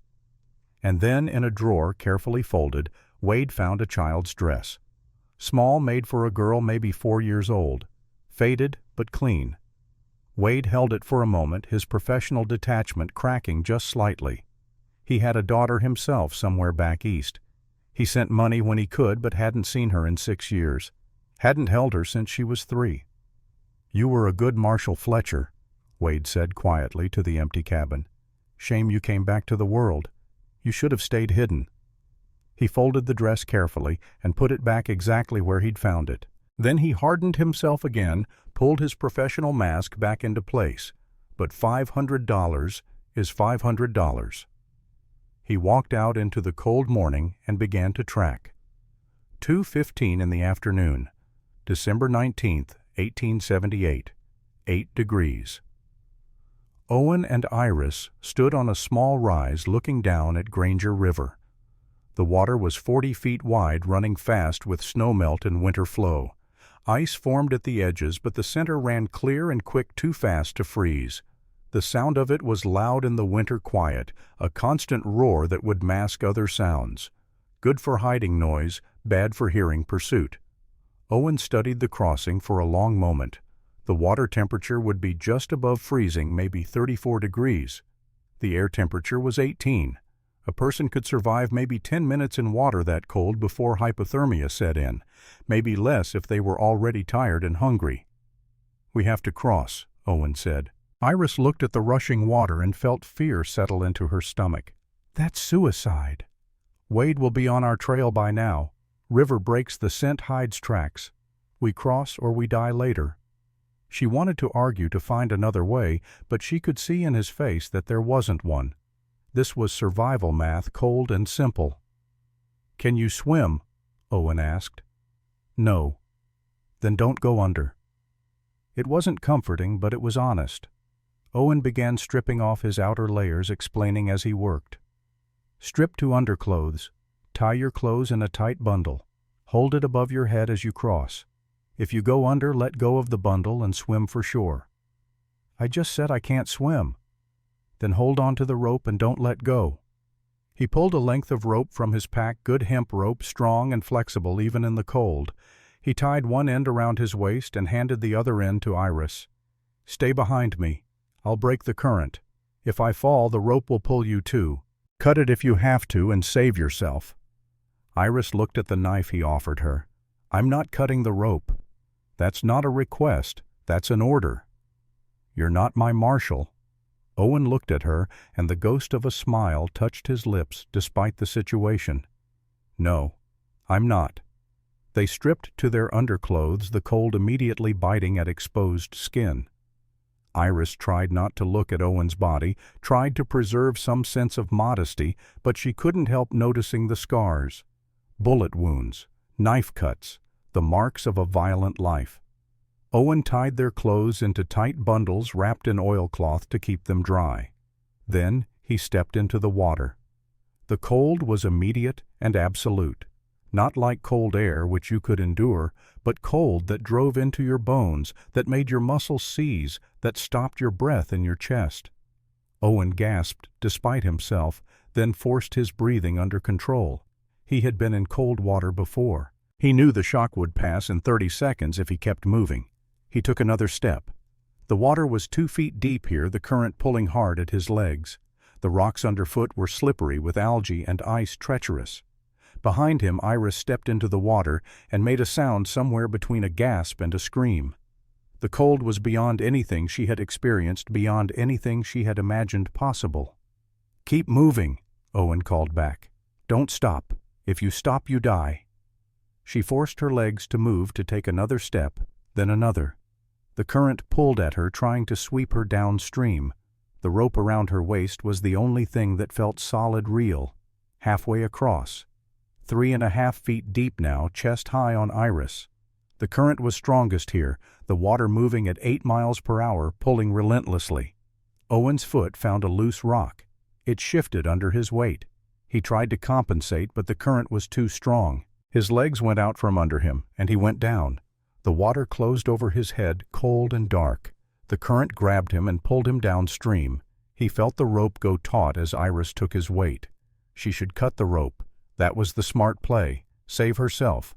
And then, in a drawer carefully folded, Wade found a child's dress. Small, made for a girl maybe 4 years old. Faded, but clean. Wade held it for a moment, his professional detachment cracking just slightly. He had a daughter himself somewhere back east. He sent money when he could, but hadn't seen her in 6 years. Hadn't held her since she was 3. You were a good Marshal Fletcher, Wade said quietly to the empty cabin. Shame you came back to the world. You should have stayed hidden. He folded the dress carefully and put it back exactly where he'd found it. Then he hardened himself again, pulled his professional mask back into place. But $500 is $500. He walked out into the cold morning and began to track. 2:15 in the afternoon, December 19th, 1878, 8 degrees. Owen and Iris stood on a small rise looking down at Granger River. The water was 40 feet wide, running fast with snowmelt and winter flow. Ice formed at the edges, but the center ran clear and quick, too fast to freeze. The sound of it was loud in the winter quiet, a constant roar that would mask other sounds. Good for hiding noise, bad for hearing pursuit. Owen studied the crossing for a long moment. The water temperature would be just above freezing, maybe 34 degrees. The air temperature was 18. A person could survive maybe 10 minutes in water that cold before hypothermia set in, maybe less if they were already tired and hungry. We have to cross, Owen said. Iris looked at the rushing water and felt fear settle into her stomach. That's suicide. Wade will be on our trail by now. River breaks the scent hides tracks. We cross or we die later." She wanted to argue to find another way, but she could see in his face that there wasn't one. This was survival math, cold and simple. "Can you swim?" Owen asked. "No." "Then don't go under." It wasn't comforting, but it was honest. Owen began stripping off his outer layers, explaining as he worked. "Strip to underclothes. Tie your clothes in a tight bundle. Hold it above your head as you cross. If you go under, let go of the bundle and swim for shore." "I just said I can't swim." "Then hold on to the rope and don't let go." He pulled a length of rope from his pack, good hemp rope, strong and flexible even in the cold. He tied one end around his waist and handed the other end to Iris. "Stay behind me. I'll break the current. If I fall, the rope will pull you too. Cut it if you have to and save yourself." Iris looked at the knife he offered her. "I'm not cutting the rope. That's not a request, that's an order." "You're not my marshal." Owen looked at her, and the ghost of a smile touched his lips despite the situation. "No, I'm not." They stripped to their underclothes, the cold immediately biting at exposed skin. Iris tried not to look at Owen's body, tried to preserve some sense of modesty, but she couldn't help noticing the scars. Bullet wounds, knife cuts, the marks of a violent life. Owen tied their clothes into tight bundles wrapped in oilcloth to keep them dry. Then he stepped into the water. The cold was immediate and absolute. Not like cold air, which you could endure, but cold that drove into your bones, that made your muscles seize, that stopped your breath in your chest. Owen gasped despite himself, then forced his breathing under control. He had been in cold water before. He knew the shock would pass in 30 seconds if he kept moving. He took another step. The water was 2 feet deep here, the current pulling hard at his legs. The rocks underfoot were slippery with algae and ice treacherous. Behind him, Iris stepped into the water and made a sound somewhere between a gasp and a scream. The cold was beyond anything she had experienced, beyond anything she had imagined possible. "Keep moving," Owen called back. "Don't stop. If you stop, you die." She forced her legs to move, to take another step, then another. The current pulled at her, trying to sweep her downstream. The rope around her waist was the only thing that felt solid, real. Halfway across. 3.5 feet deep now, chest high on Iris. The current was strongest here, the water moving at 8 miles per hour, pulling relentlessly. Owen's foot found a loose rock. It shifted under his weight. He tried to compensate, but the current was too strong. His legs went out from under him, and he went down. The water closed over his head, cold and dark. The current grabbed him and pulled him downstream. He felt the rope go taut as Iris took his weight. She should cut the rope. That was the smart play. Save herself.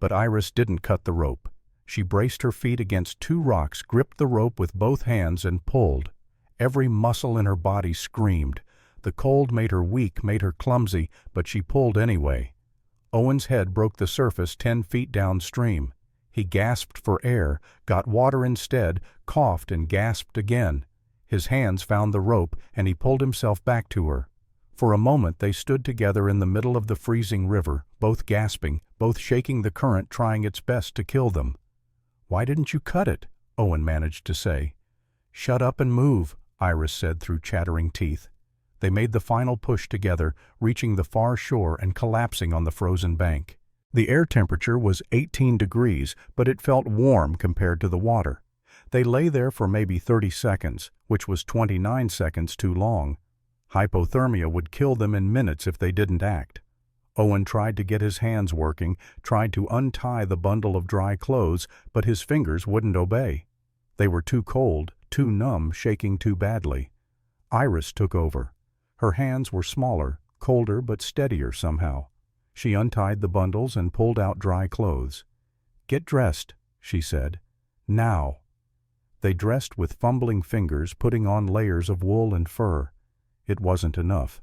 But Iris didn't cut the rope. She braced her feet against 2 rocks, gripped the rope with both hands, and pulled. Every muscle in her body screamed. The cold made her weak, made her clumsy, but she pulled anyway. Owen's head broke the surface 10 feet downstream. He gasped for air, got water instead, coughed and gasped again. His hands found the rope, and he pulled himself back to her. For a moment they stood together in the middle of the freezing river, both gasping, both shaking the current, trying its best to kill them. "Why didn't you cut it?" Owen managed to say. "Shut up and move," Iris said through chattering teeth. They made the final push together, reaching the far shore and collapsing on the frozen bank. The air temperature was 18 degrees, but it felt warm compared to the water. They lay there for maybe 30 seconds, which was 29 seconds too long. Hypothermia would kill them in minutes if they didn't act. Owen tried to get his hands working, tried to untie the bundle of dry clothes, but his fingers wouldn't obey. They were too cold, too numb, shaking too badly. Iris took over. Her hands were smaller, colder but steadier somehow. She untied the bundles and pulled out dry clothes. "Get dressed," she said. "Now." They dressed with fumbling fingers, putting on layers of wool and fur. It wasn't enough.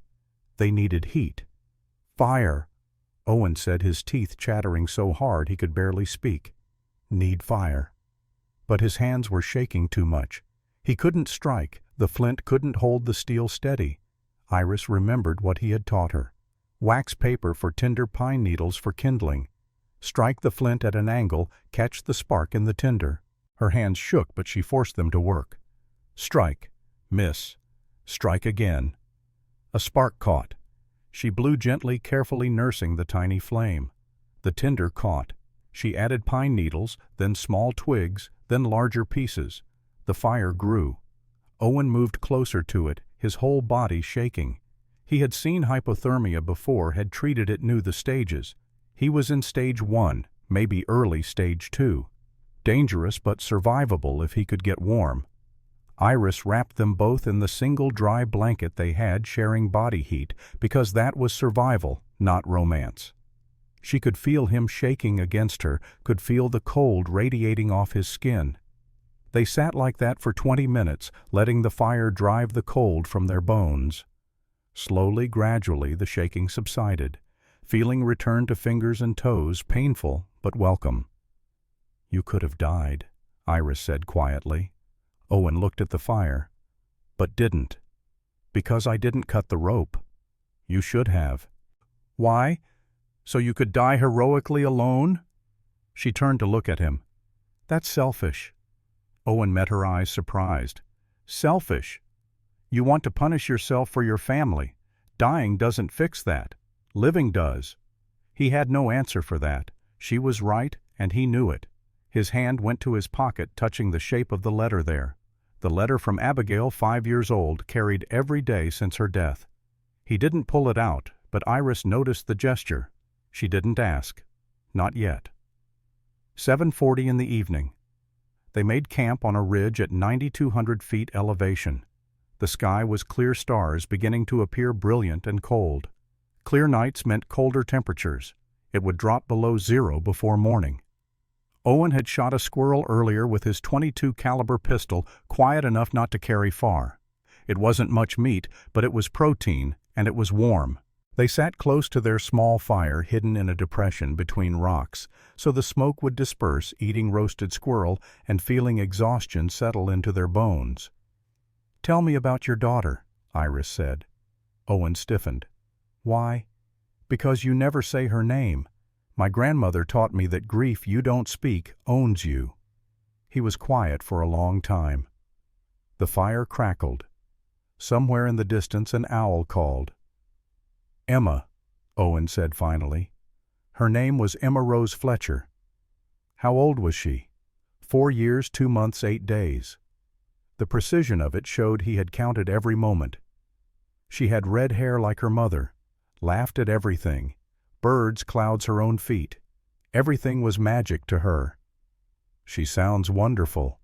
They needed heat. "Fire," Owen said, his teeth chattering so hard he could barely speak. "Need fire." But his hands were shaking too much. He couldn't strike. The flint couldn't hold the steel steady. Iris remembered what he had taught her. Wax paper for tinder, pine needles for kindling. Strike the flint at an angle, catch the spark in the tinder. Her hands shook, but she forced them to work. Strike. Miss. Strike again. A spark caught. She blew gently, carefully nursing the tiny flame. The tinder caught. She added pine needles, then small twigs, then larger pieces. The fire grew. Owen moved closer to it, his whole body shaking. He had seen hypothermia before, had treated it, knew the stages. He was in stage 1, maybe early stage 2. Dangerous but survivable if he could get warm. Iris wrapped them both in the single dry blanket they had, sharing body heat, because that was survival, not romance. She could feel him shaking against her, could feel the cold radiating off his skin. They sat like that for 20 minutes, letting the fire drive the cold from their bones. Slowly, gradually, the shaking subsided. Feeling returned to fingers and toes, painful but welcome. "You could have died," Iris said quietly. Owen looked at the fire. "But didn't. Because I didn't cut the rope. You should have." "Why? So you could die heroically alone?" She turned to look at him. "That's selfish." Owen met her eyes, surprised. "Selfish? You want to punish yourself for your family. Dying doesn't fix that. Living does." He had no answer for that. She was right, and he knew it. His hand went to his pocket, touching the shape of the letter there. The letter from Abigail, 5 years old, carried every day since her death. He didn't pull it out, but Iris noticed the gesture. She didn't ask. Not yet. 7:40 in the evening. They made camp on a ridge at 9,200 feet elevation. The sky was clear, stars beginning to appear brilliant and cold. Clear nights meant colder temperatures. It would drop below 0 before morning. Owen had shot a squirrel earlier with his .22 caliber pistol, quiet enough not to carry far. It wasn't much meat, but it was protein, and it was warm. They sat close to their small fire, hidden in a depression between rocks, so the smoke would disperse, eating roasted squirrel and feeling exhaustion settle into their bones. "Tell me about your daughter," Iris said. Owen stiffened. "Why?" "Because you never say her name. My grandmother taught me that grief you don't speak owns you." He was quiet for a long time. The fire crackled. Somewhere in the distance an owl called. "Emma," Owen said finally. "Her name was Emma Rose Fletcher." "How old was she?" 4 years, 2 months, 8 days. The precision of it showed he had counted every moment. "She had red hair like her mother, laughed at everything, birds, clouds her own feet. Everything was magic to her." "She sounds wonderful."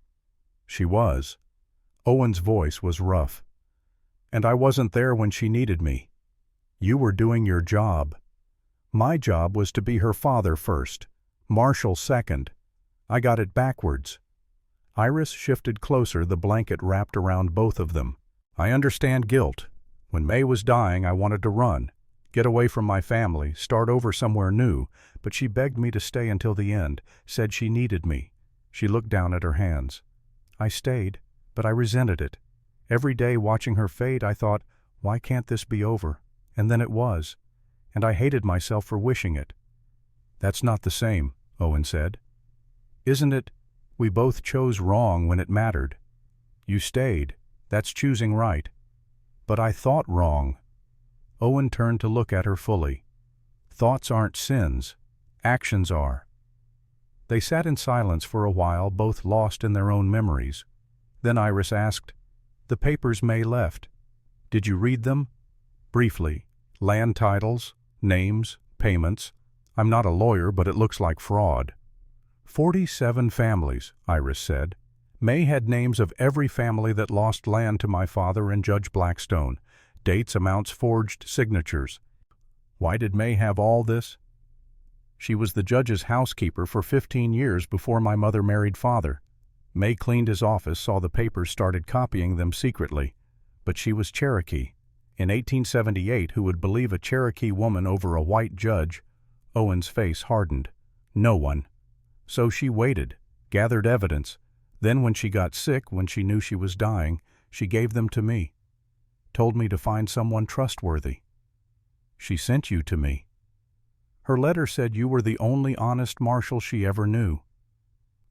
She was. Owen's voice was rough. "And I wasn't there when she needed me. You were doing your job. My job was to be her father first, Marshall second. I got it backwards." Iris shifted closer, the blanket wrapped around both of them. "I understand guilt. When May was dying, I wanted to run, get away from my family, start over somewhere new, but she begged me to stay until the end, said she needed me." She looked down at her hands. "I stayed, but I resented it. Every day watching her fade, I thought, why can't this be over? And then it was, and I hated myself for wishing it." "That's not the same," Owen said. "Isn't it? We both chose wrong when it mattered. You stayed. That's choosing right. But I thought wrong." Owen turned to look at her fully. "Thoughts aren't sins. Actions are." They sat in silence for a while, both lost in their own memories. Then Iris asked, "The papers May left. Did you read them?" "Briefly. Land titles, names, payments. I'm not a lawyer, but it looks like fraud." 47 families, Iris said. "May had names of every family that lost land to my father and Judge Blackstone. Dates, amounts, forged signatures." "Why did May have all this?" "She was the judge's housekeeper for 15 years before my mother married father. May cleaned his office, saw the papers, started copying them secretly. But she was Cherokee. In 1878, who would believe a Cherokee woman over a white judge?" Owen's face hardened. "No one. So she waited, gathered evidence. Then when she got sick, when she knew she was dying, she gave them to me. Told me to find someone trustworthy." She sent you to me. Her letter said you were the only honest marshal she ever knew.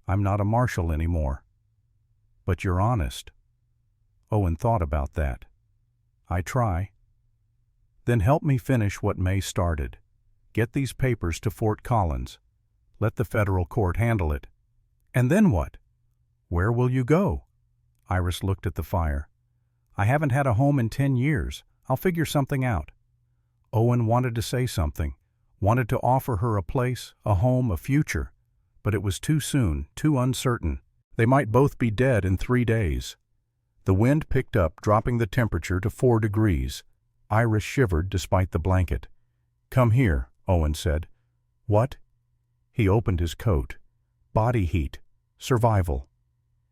I'm not a marshal anymore. But you're honest. Owen thought about that. I try. Then help me finish what May started. Get these papers to Fort Collins. Let the federal court handle it. And then what? Where will you go? Iris looked at the fire. I haven't had a home in 10 years. I'll figure something out. Owen wanted to say something, wanted to offer her a place, a home, a future. But it was too soon, too uncertain. They might both be dead in 3 days. The wind picked up, dropping the temperature to 4 degrees. Iris shivered despite the blanket. Come here, Owen said. What? He opened his coat. Body heat. Survival.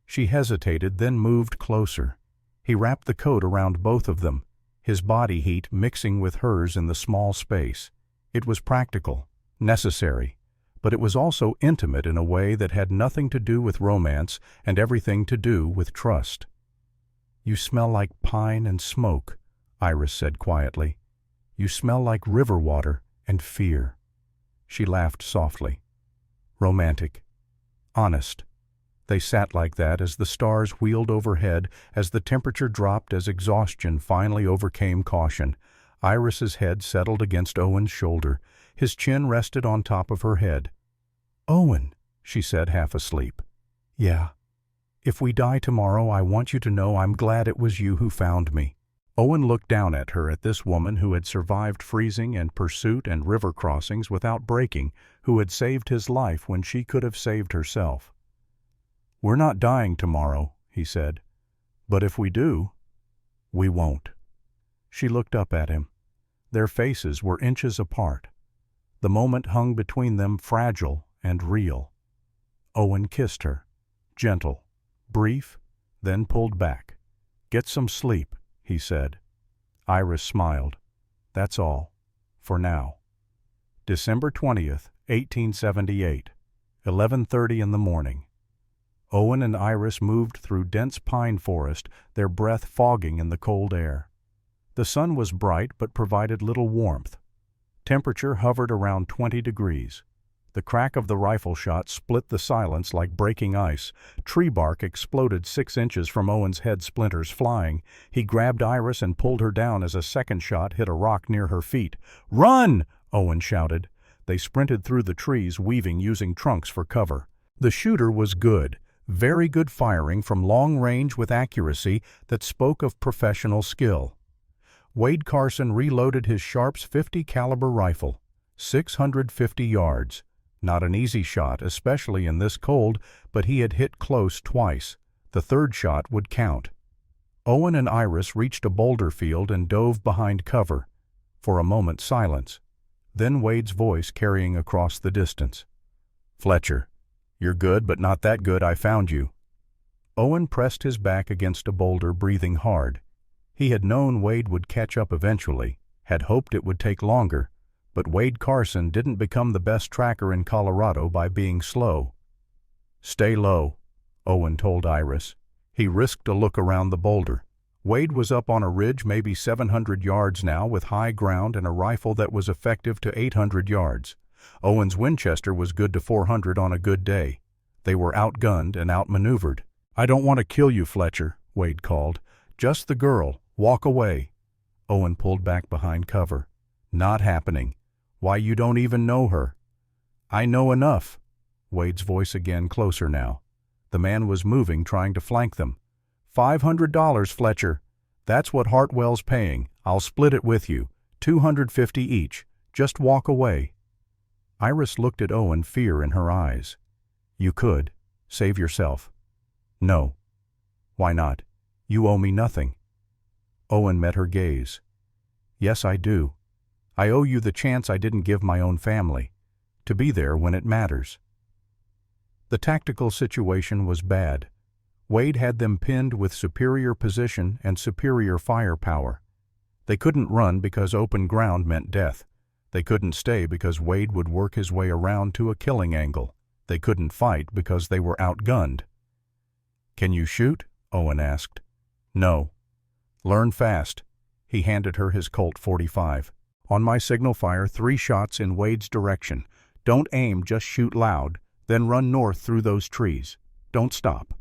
She hesitated, then moved closer. He wrapped the coat around both of them, his body heat mixing with hers in the small space. It was practical, necessary, but it was also intimate in a way that had nothing to do with romance and everything to do with trust. You smell like pine and smoke, Iris said quietly. You smell like river water and fear. She laughed softly. Romantic. Honest. They sat like that as the stars wheeled overhead, as the temperature dropped, as exhaustion finally overcame caution. Iris's head settled against Owen's shoulder. His chin rested on top of her head. Owen, she said, half asleep. Yeah. If we die tomorrow, I want you to know I'm glad it was you who found me. Owen looked down at her, at this woman who had survived freezing and pursuit and river crossings without breaking, who had saved his life when she could have saved herself. We're not dying tomorrow, he said. But if we do, we won't. She looked up at him. Their faces were inches apart. The moment hung between them, fragile and real. Owen kissed her, gentle, brief, then pulled back. Get some sleep, he said. Iris smiled. That's all, for now. December 20th, 1878, 11:30 in the morning. Owen and Iris moved through dense pine forest, their breath fogging in the cold air. The sun was bright but provided little warmth. Temperature hovered around 20 degrees. The crack of the rifle shot split the silence like breaking ice. Tree bark exploded 6 inches from Owen's head, splinters flying. He grabbed Iris and pulled her down as a second shot hit a rock near her feet. Run! Owen shouted. They sprinted through the trees, weaving, using trunks for cover. The shooter was good. Very good firing from long range with accuracy that spoke of professional skill. Wade Carson reloaded his Sharps .50 caliber rifle. 650 yards. Not an easy shot, especially in this cold, but he had hit close twice. The third shot would count. Owen and Iris reached a boulder field and dove behind cover. For a moment, silence. Then Wade's voice carrying across the distance. Fletcher. You're good, but not that good. I found you. Owen pressed his back against a boulder, breathing hard. He had known Wade would catch up eventually, had hoped it would take longer, but Wade Carson didn't become the best tracker in Colorado by being slow. Stay low, Owen told Iris. He risked a look around the boulder. Wade was up on a ridge maybe 700 yards now, with high ground and a rifle that was effective to 800 yards. Owen's Winchester was good to 400 on a good day. They were outgunned and outmaneuvered. I don't want to kill you, Fletcher, Wade called. Just the girl. Walk away. Owen pulled back behind cover. Not happening. Why, you don't even know her. I know enough. Wade's voice again, closer now. The man was moving, trying to flank them. $500, Fletcher. That's what Hartwell's paying. I'll split it with you. $250 each. Just walk away. Iris looked at Owen, fear in her eyes. You could. Save yourself. No. Why not? You owe me nothing. Owen met her gaze. Yes, I do. I owe you the chance I didn't give my own family. To be there when it matters. The tactical situation was bad. Wade had them pinned with superior position and superior firepower. They couldn't run because open ground meant death. They couldn't stay because Wade would work his way around to a killing angle. They couldn't fight because they were outgunned. Can you shoot? Owen asked. No. Learn fast. He handed her his Colt .45. On my signal, fire 3 shots in Wade's direction. Don't aim, just shoot loud, then run north through those trees. Don't stop."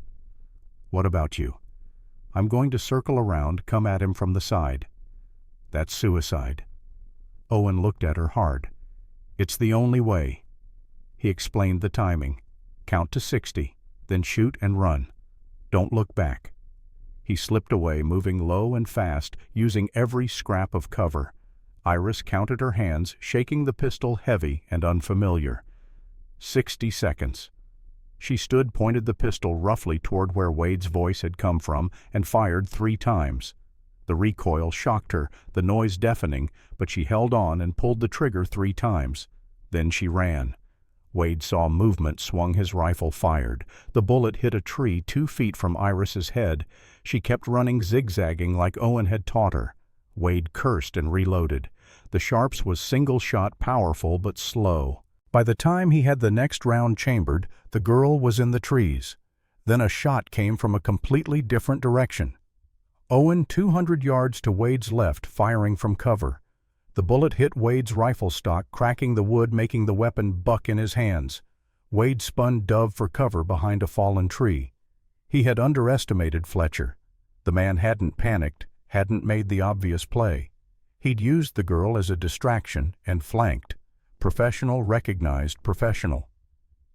"What about you?" "I'm going to circle around, come at him from the side." "That's suicide." Owen looked at her hard. "It's the only way." He explained the timing. "Count to 60, then shoot and run. Don't look back." He slipped away, moving low and fast, using every scrap of cover. Iris counted her hands, shaking the pistol heavy and unfamiliar. 60 seconds. She stood, pointed the pistol roughly toward where Wade's voice had come from, and fired 3 times. The recoil shocked her, the noise deafening, but she held on and pulled the trigger 3 times. Then she ran. Wade saw movement, swung his rifle, fired. The bullet hit a tree 2 feet from Iris's head. She kept running, zigzagging like Owen had taught her. Wade cursed and reloaded. The Sharps was single shot, powerful but slow. By the time he had the next round chambered, the girl was in the trees. Then a shot came from a completely different direction. Owen 200 yards to Wade's left, firing from cover. The bullet hit Wade's rifle stock, cracking the wood, making the weapon buck in his hands. Wade spun dove for cover behind a fallen tree. He had underestimated Fletcher. The man hadn't panicked, hadn't made the obvious play. He'd used the girl as a distraction and flanked. Professional recognized professional.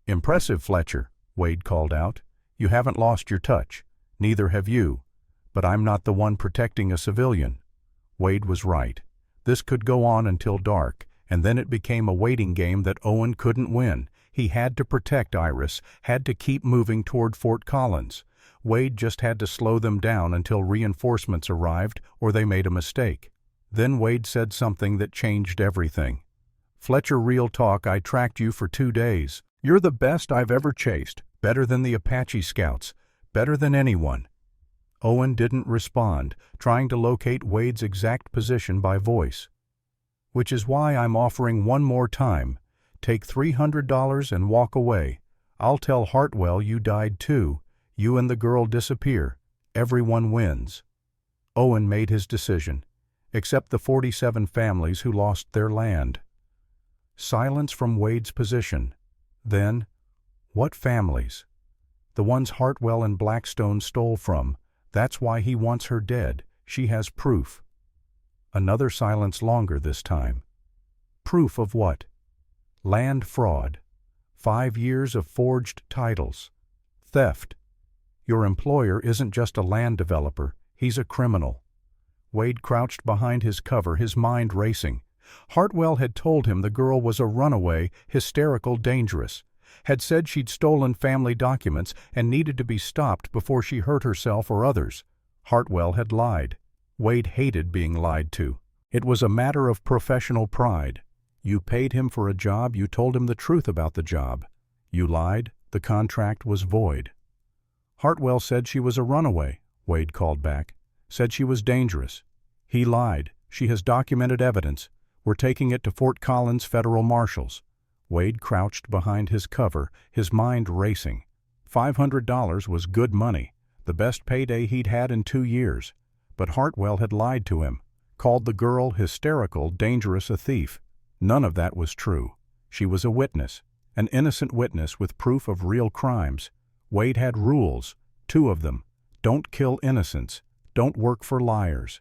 "Impressive, Fletcher," Wade called out. "You haven't lost your touch. Neither have you. But I'm not the one protecting a civilian." Wade was right. This could go on until dark, and then it became a waiting game that Owen couldn't win. He had to protect Iris, had to keep moving toward Fort Collins. Wade just had to slow them down until reinforcements arrived or they made a mistake. Then Wade said something that changed everything. "Fletcher, real talk, I tracked you for 2 days. You're the best I've ever chased, better than the Apache scouts, better than anyone." Owen didn't respond, trying to locate Wade's exact position by voice. "Which is why I'm offering one more time. Take $300 and walk away. I'll tell Hartwell you died too. You and the girl disappear. Everyone wins." Owen made his decision, except the 47 families who lost their land. Silence from Wade's position. Then, what families? The ones Hartwell and Blackstone stole from. That's why he wants her dead. She has proof. Another silence, longer this time. Proof of what? Land fraud. 5 years of forged titles. Theft. Your employer isn't just a land developer, he's a criminal. Wade crouched behind his cover, his mind racing. Hartwell had told him the girl was a runaway, hysterical, dangerous. Had said she'd stolen family documents and needed to be stopped before she hurt herself or others. Hartwell had lied. Wade hated being lied to. It was a matter of professional pride. You paid him for a job, you told him the truth about the job. You lied, the contract was void. Hartwell said she was a runaway, Wade called back. Said she was dangerous. He lied. She has documented evidence. We're taking it to Fort Collins Federal Marshals. Wade crouched behind his cover, his mind racing. $500 was good money, the best payday he'd had in 2 years. But Hartwell had lied to him, called the girl hysterical, dangerous, a thief. None of that was true. She was a witness, an innocent witness with proof of real crimes. Wade had rules, 2 of them. Don't kill innocents. Don't work for liars.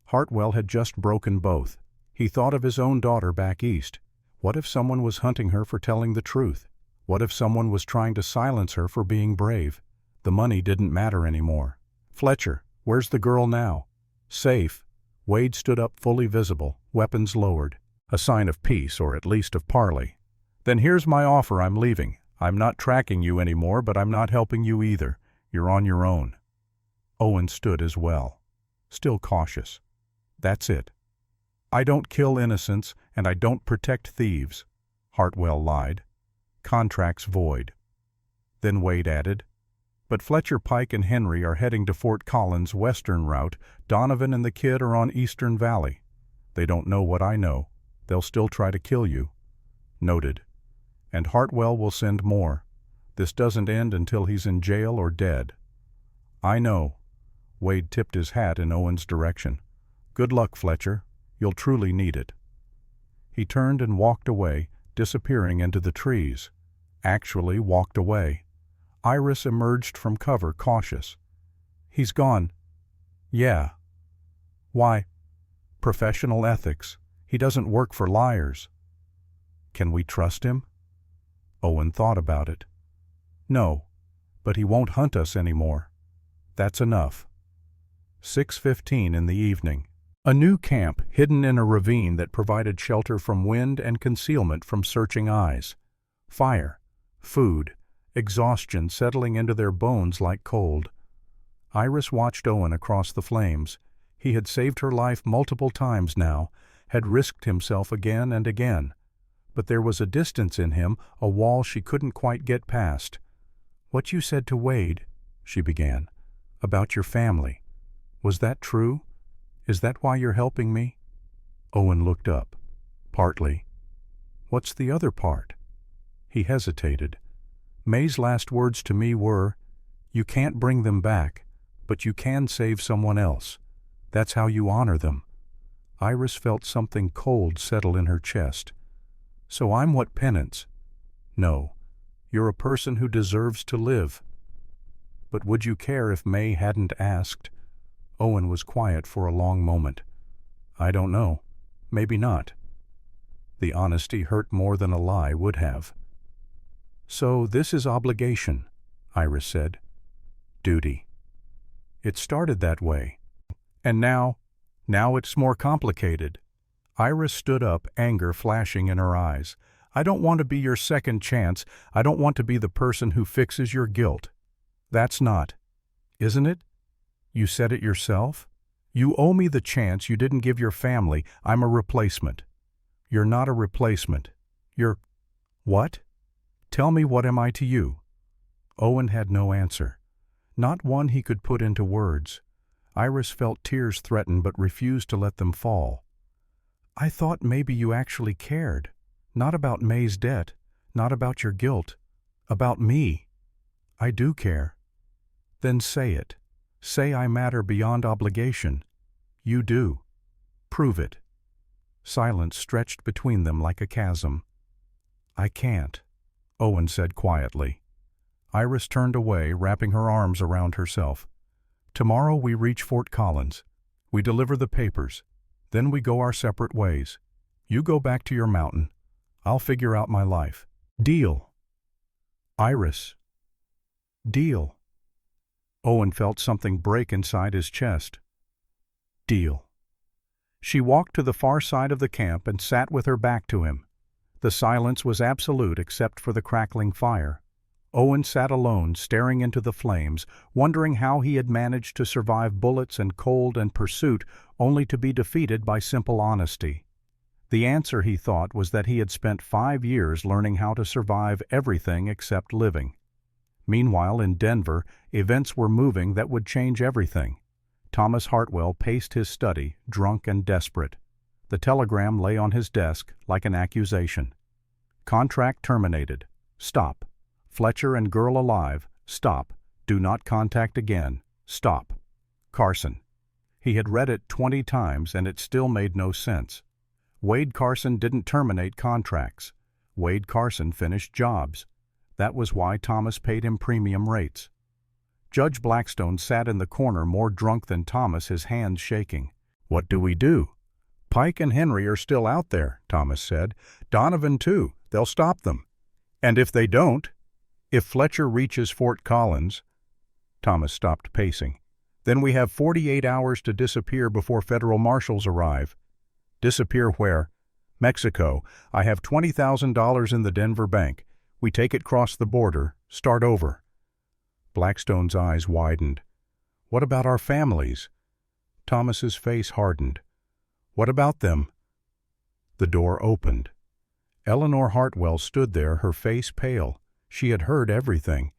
Hartwell had just broken both. He thought of his own daughter back east. What if someone was hunting her for telling the truth? What if someone was trying to silence her for being brave? The money didn't matter anymore. "Fletcher, where's the girl now?" "Safe." Wade stood up, fully visible, weapons lowered. A sign of peace, or at least of parley. "Then here's my offer. I'm leaving. I'm not tracking you anymore, but I'm not helping you either. You're on your own." Owen stood as well, still cautious. "That's it. I don't kill innocents, and I don't protect thieves." Hartwell lied. "Contracts void." Then Wade added, "But Fletcher, Pike, and Henry are heading to Fort Collins, western route. Donovan and the kid are on Eastern Valley. They don't know what I know. They'll still try to kill you." "Noted. And Hartwell will send more. This doesn't end until he's in jail or dead." "I know." Wade tipped his hat in Owen's direction. "Good luck, Fletcher. You'll truly need it." He turned and walked away, disappearing into the trees. Actually walked away. Iris emerged from cover, cautious. "He's gone." "Yeah." "Why?" "Professional ethics. He doesn't work for liars." "Can we trust him?" Owen thought about it. "No, but he won't hunt us anymore. That's enough." 6:15 in the evening. A new camp hidden in a ravine that provided shelter from wind and concealment from searching eyes. Fire, food, exhaustion settling into their bones like cold. Iris watched Owen across the flames. He had saved her life multiple times now, had risked himself again and again. But there was a distance in him, a wall she couldn't quite get past. "What you said to Wade," she began, "about your family. Was that true? Is that why you're helping me?" Owen looked up. "Partly." "What's the other part?" He hesitated. "May's last words to me were, 'You can't bring them back, but you can save someone else. That's how you honor them.'" Iris felt something cold settle in her chest. "So I'm what penance?" "No. You're a person who deserves to live." "But would you care if May hadn't asked?" Owen was quiet for a long moment. "I don't know. Maybe not." The honesty hurt more than a lie would have. "So this is obligation," Iris said. "Duty." "It started that way. And now it's more complicated." Iris stood up, anger flashing in her eyes. "I don't want to be your second chance. I don't want to be the person who fixes your guilt. That's not. Isn't it? You said it yourself. You owe me the chance you didn't give your family. I'm a replacement." "You're not a replacement. You're—" "What? Tell me, what am I to you?" Owen had no answer. Not one he could put into words. Iris felt tears threaten but refused to let them fall. "I thought maybe you actually cared. Not about May's debt, not about your guilt. About me." "I do care." "Then say it. Say I matter beyond obligation." "You do. Prove it." Silence stretched between them like a chasm. "I can't," Owen said quietly. Iris turned away, wrapping her arms around herself. "Tomorrow we reach Fort Collins. We deliver the papers. Then we go our separate ways. You go back to your mountain. I'll figure out my life. Deal?" "Iris." "Deal." Owen felt something break inside his chest. "Deal." She walked to the far side of the camp and sat with her back to him. The silence was absolute except for the crackling fire. Owen sat alone, staring into the flames, wondering how he had managed to survive bullets and cold and pursuit only to be defeated by simple honesty. The answer, he thought, was that he had spent 5 years learning how to survive everything except living. Meanwhile, in Denver, events were moving that would change everything. Thomas Hartwell paced his study, drunk and desperate. The telegram lay on his desk like an accusation. "Contract terminated. Stop. Fletcher and girl alive. Stop. Do not contact again. Stop. Carson." He had read it 20 times and it still made no sense. Wade Carson didn't terminate contracts. Wade Carson finished jobs. That was why Thomas paid him premium rates. Judge Blackstone sat in the corner more drunk than Thomas, his hands shaking. "What do we do?" "Pike and Henry are still out there," Thomas said. "Donovan too. They'll stop them." "And if they don't?" "If Fletcher reaches Fort Collins—" Thomas stopped pacing. "Then we have 48 hours to disappear before federal marshals arrive." "Disappear where?" "Mexico. I have $20,000 in the Denver bank. We take it across the border, start over." Blackstone's eyes widened. "What about our families?" Thomas's face hardened. "What about them?" The door opened. Eleanor Hartwell stood there, her face pale. She had heard everything.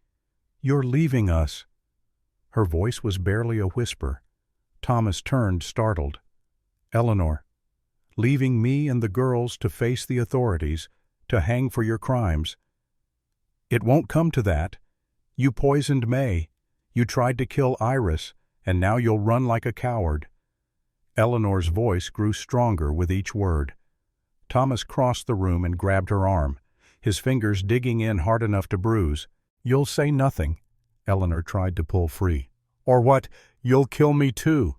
"You're leaving us." Her voice was barely a whisper. Thomas turned, startled. "Eleanor, leaving me and the girls to face the authorities, to hang for your crimes." "It won't come to that. You poisoned May. You tried to kill Iris, and now you'll run like a coward." Eleanor's voice grew stronger with each word. Thomas crossed the room and grabbed her arm, his fingers digging in hard enough to bruise. "You'll say nothing." Eleanor tried to pull free. "Or what? You'll kill me too."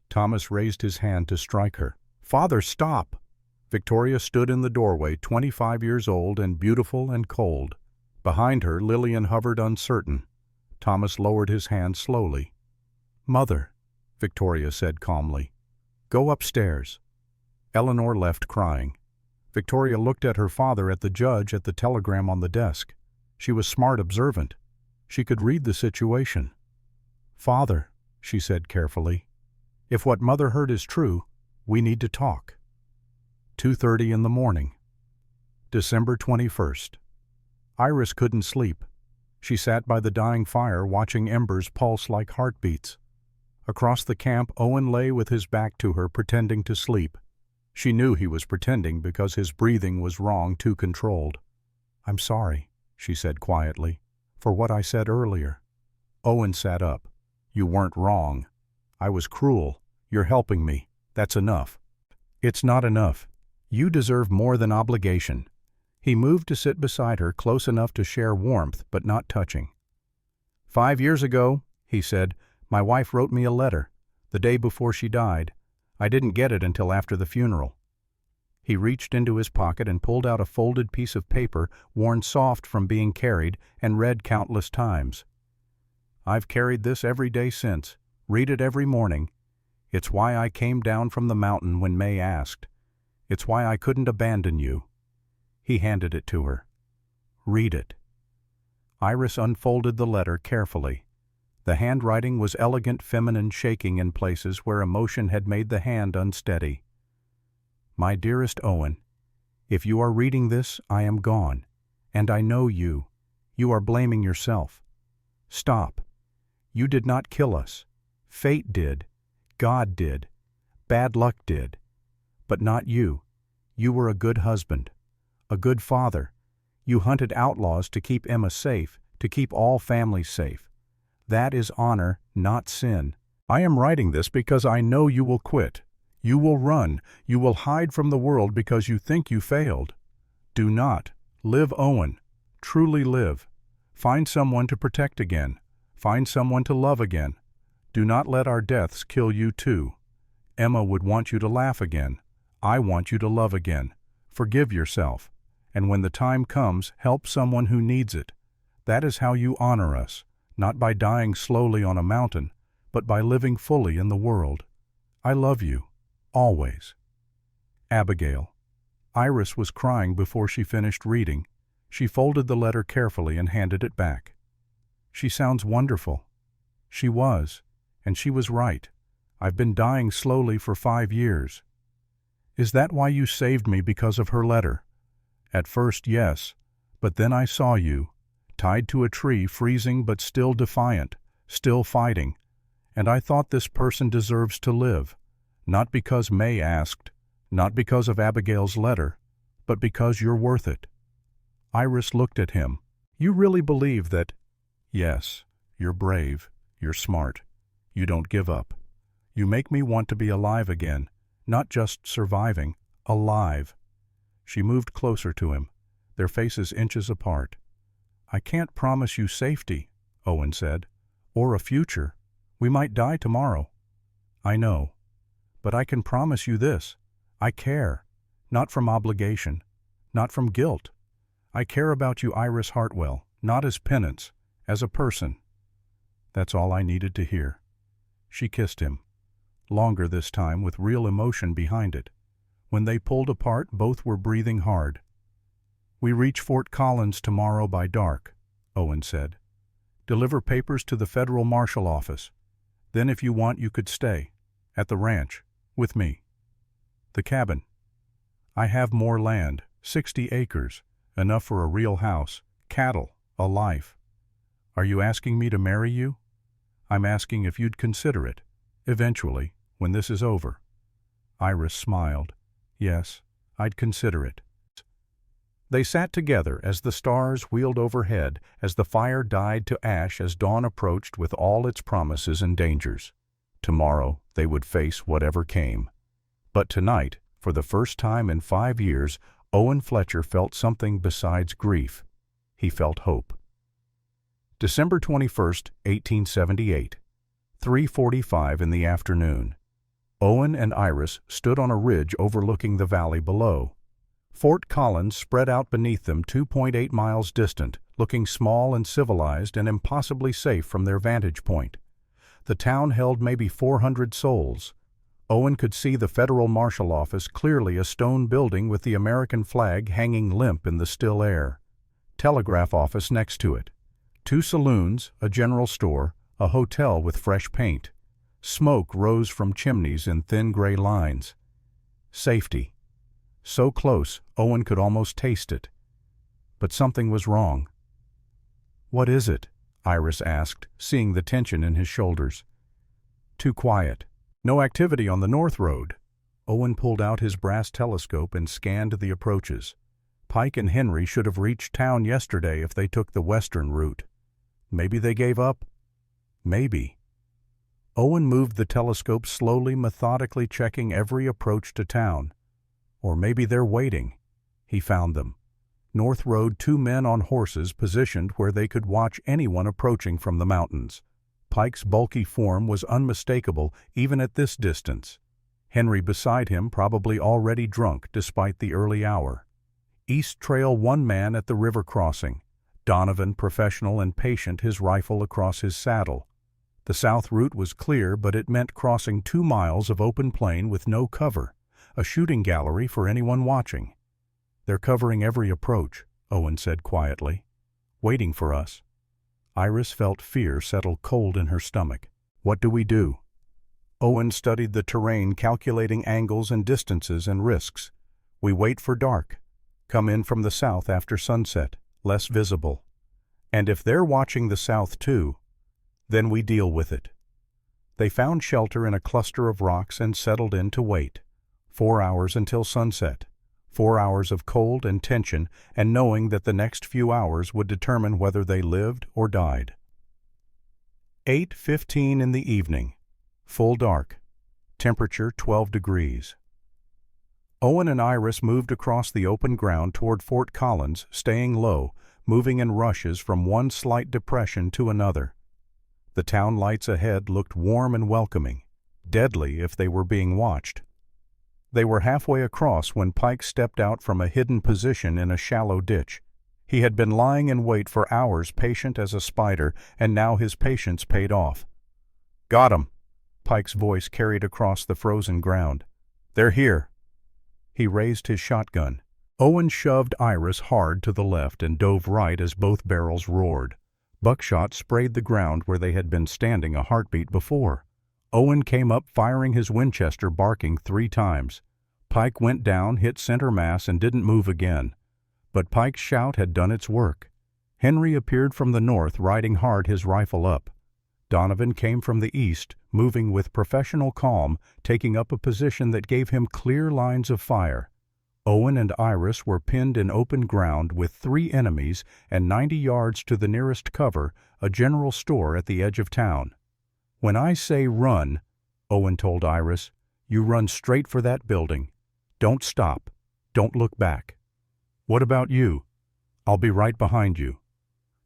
Thomas raised his hand to strike her. "Father, stop!" Victoria stood in the doorway, 25 years old and beautiful and cold. Behind her, Lillian hovered uncertain. Thomas lowered his hand slowly. "Mother," Victoria said calmly, "go upstairs." Eleanor left crying. Victoria looked at her father, at the judge, at the telegram on the desk. She was smart, observant. She could read the situation. "Father," she said carefully, "if what Mother heard is true, we need to talk." 2:30 in the morning. December 21st. Iris couldn't sleep. She sat by the dying fire, watching embers pulse like heartbeats. Across the camp, Owen lay with his back to her, pretending to sleep. She knew he was pretending because his breathing was wrong, too controlled. "I'm sorry," she said quietly, "for what I said earlier." Owen sat up. "You weren't wrong. I was cruel. You're helping me. That's enough." "It's not enough. You deserve more than obligation." He moved to sit beside her, close enough to share warmth, but not touching. "5 years ago," he said, "my wife wrote me a letter, the day before she died. I didn't get it until after the funeral." He reached into his pocket and pulled out a folded piece of paper, worn soft from being carried, and read countless times. "I've carried this every day since, read it every morning. It's why I came down from the mountain when May asked. It's why I couldn't abandon you." He handed it to her. "Read it." Iris unfolded the letter carefully. The handwriting was elegant, feminine, shaking in places where emotion had made the hand unsteady. "My dearest Owen, if you are reading this, I am gone. And I know you. You are blaming yourself. Stop. You did not kill us. Fate did. God did. Bad luck did. But not you. You were a good husband. A good father. You hunted outlaws to keep Emma safe, to keep all families safe. That is honor, not sin. I am writing this because I know you will quit. You will run. You will hide from the world because you think you failed. Do not. Live, Owen. Truly live. Find someone to protect again. Find someone to love again. Do not let our deaths kill you too. Emma would want you to laugh again. I want you to love again. Forgive yourself. And when the time comes, help someone who needs it. That is how you honor us, not by dying slowly on a mountain, but by living fully in the world. I love you, always. Abigail. Iris was crying before she finished reading. She folded the letter carefully and handed it back. "She sounds wonderful." She was, and she was right. "I've been dying slowly for 5 years. Is that why you saved me, because of her letter?" "At first, yes, but then I saw you, tied to a tree, freezing but still defiant, still fighting, and I thought this person deserves to live, not because May asked, not because of Abigail's letter, but because you're worth it." Iris looked at him. "You really believe that?" "Yes, you're brave, you're smart, you don't give up. You make me want to be alive again, not just surviving, alive." She moved closer to him, their faces inches apart. "I can't promise you safety," Owen said, "or a future. We might die tomorrow." "I know. But I can promise you this. I care. Not from obligation. Not from guilt. I care about you, Iris Hartwell, not as penance, as a person." That's all I needed to hear. She kissed him. Longer this time, with real emotion behind it. When they pulled apart, both were breathing hard. "We reach Fort Collins tomorrow by dark," Owen said. "Deliver papers to the Federal Marshal Office. Then if you want, you could stay. At the ranch. With me." "The cabin." "I have more land, 60 acres, enough for a real house, cattle, a life. Are you asking me to marry you?" "I'm asking if you'd consider it, eventually, when this is over." Iris smiled. "Yes, I'd consider it." They sat together as the stars wheeled overhead, as the fire died to ash, as dawn approached with all its promises and dangers. Tomorrow they would face whatever came. But tonight For the first time in 5 years, Owen Fletcher felt something besides grief. He felt hope. December 21st, 1878, 3:45 in the afternoon. Owen and Iris stood on a ridge overlooking the valley below. Fort Collins spread out beneath them 2.8 miles distant, looking small and civilized and impossibly safe from their vantage point. The town held maybe 400 souls. Owen could see the Federal Marshal Office, clearly a stone building with the American flag hanging limp in the still air. Telegraph office next to it. 2 saloons, a general store, a hotel with fresh paint. Smoke rose from chimneys in thin gray lines. Safety. So close, Owen could almost taste it. But something was wrong. "What is it?" Iris asked, seeing the tension in his shoulders. "Too quiet. No activity on the North Road." Owen pulled out his brass telescope and scanned the approaches. Pike and Henry should have reached town yesterday if they took the western route. Maybe they gave up? Maybe. Owen moved the telescope slowly, methodically checking every approach to town. Or maybe they're waiting. He found them. North Road, 2 men on horses positioned where they could watch anyone approaching from the mountains. Pike's bulky form was unmistakable even at this distance. Henry beside him, probably already drunk despite the early hour. East Trail, 1 man at the river crossing. Donovan, professional and patient, his rifle across his saddle. The south route was clear, but it meant crossing 2 miles of open plain with no cover, a shooting gallery for anyone watching. "They're covering every approach," Owen said quietly. "Waiting for us." Iris felt fear settle cold in her stomach. "What do we do?" Owen studied the terrain, calculating angles and distances and risks. "We wait for dark. Come in from the south after sunset, less visible. And if they're watching the south too, then we deal with it." They found shelter in a cluster of rocks and settled in to wait. 4 hours until sunset. 4 hours of cold and tension, and knowing that the next few hours would determine whether they lived or died. 8:15 in the evening. Full dark. Temperature 12 degrees. Owen and Iris moved across the open ground toward Fort Collins, staying low, moving in rushes from one slight depression to another. The town lights ahead looked warm and welcoming, deadly if they were being watched. They were halfway across when Pike stepped out from a hidden position in a shallow ditch. He had been lying in wait for hours, patient as a spider, and now his patience paid off. "Got 'em," Pike's voice carried across the frozen ground. "They're here." He raised his shotgun. Owen shoved Iris hard to the left and dove right as both barrels roared. Buckshot sprayed the ground where they had been standing a heartbeat before. Owen came up firing his Winchester, barking 3 times. Pike went down, hit center mass, and didn't move again. But Pike's shout had done its work. Henry appeared from the north, riding hard, his rifle up. Donovan came from the east, moving with professional calm, taking up a position that gave him clear lines of fire. Owen and Iris were pinned in open ground with 3 enemies and 90 yards to the nearest cover, a general store at the edge of town. "When I say run," Owen told Iris, "you run straight for that building. Don't stop. Don't look back." "What about you?" "I'll be right behind you."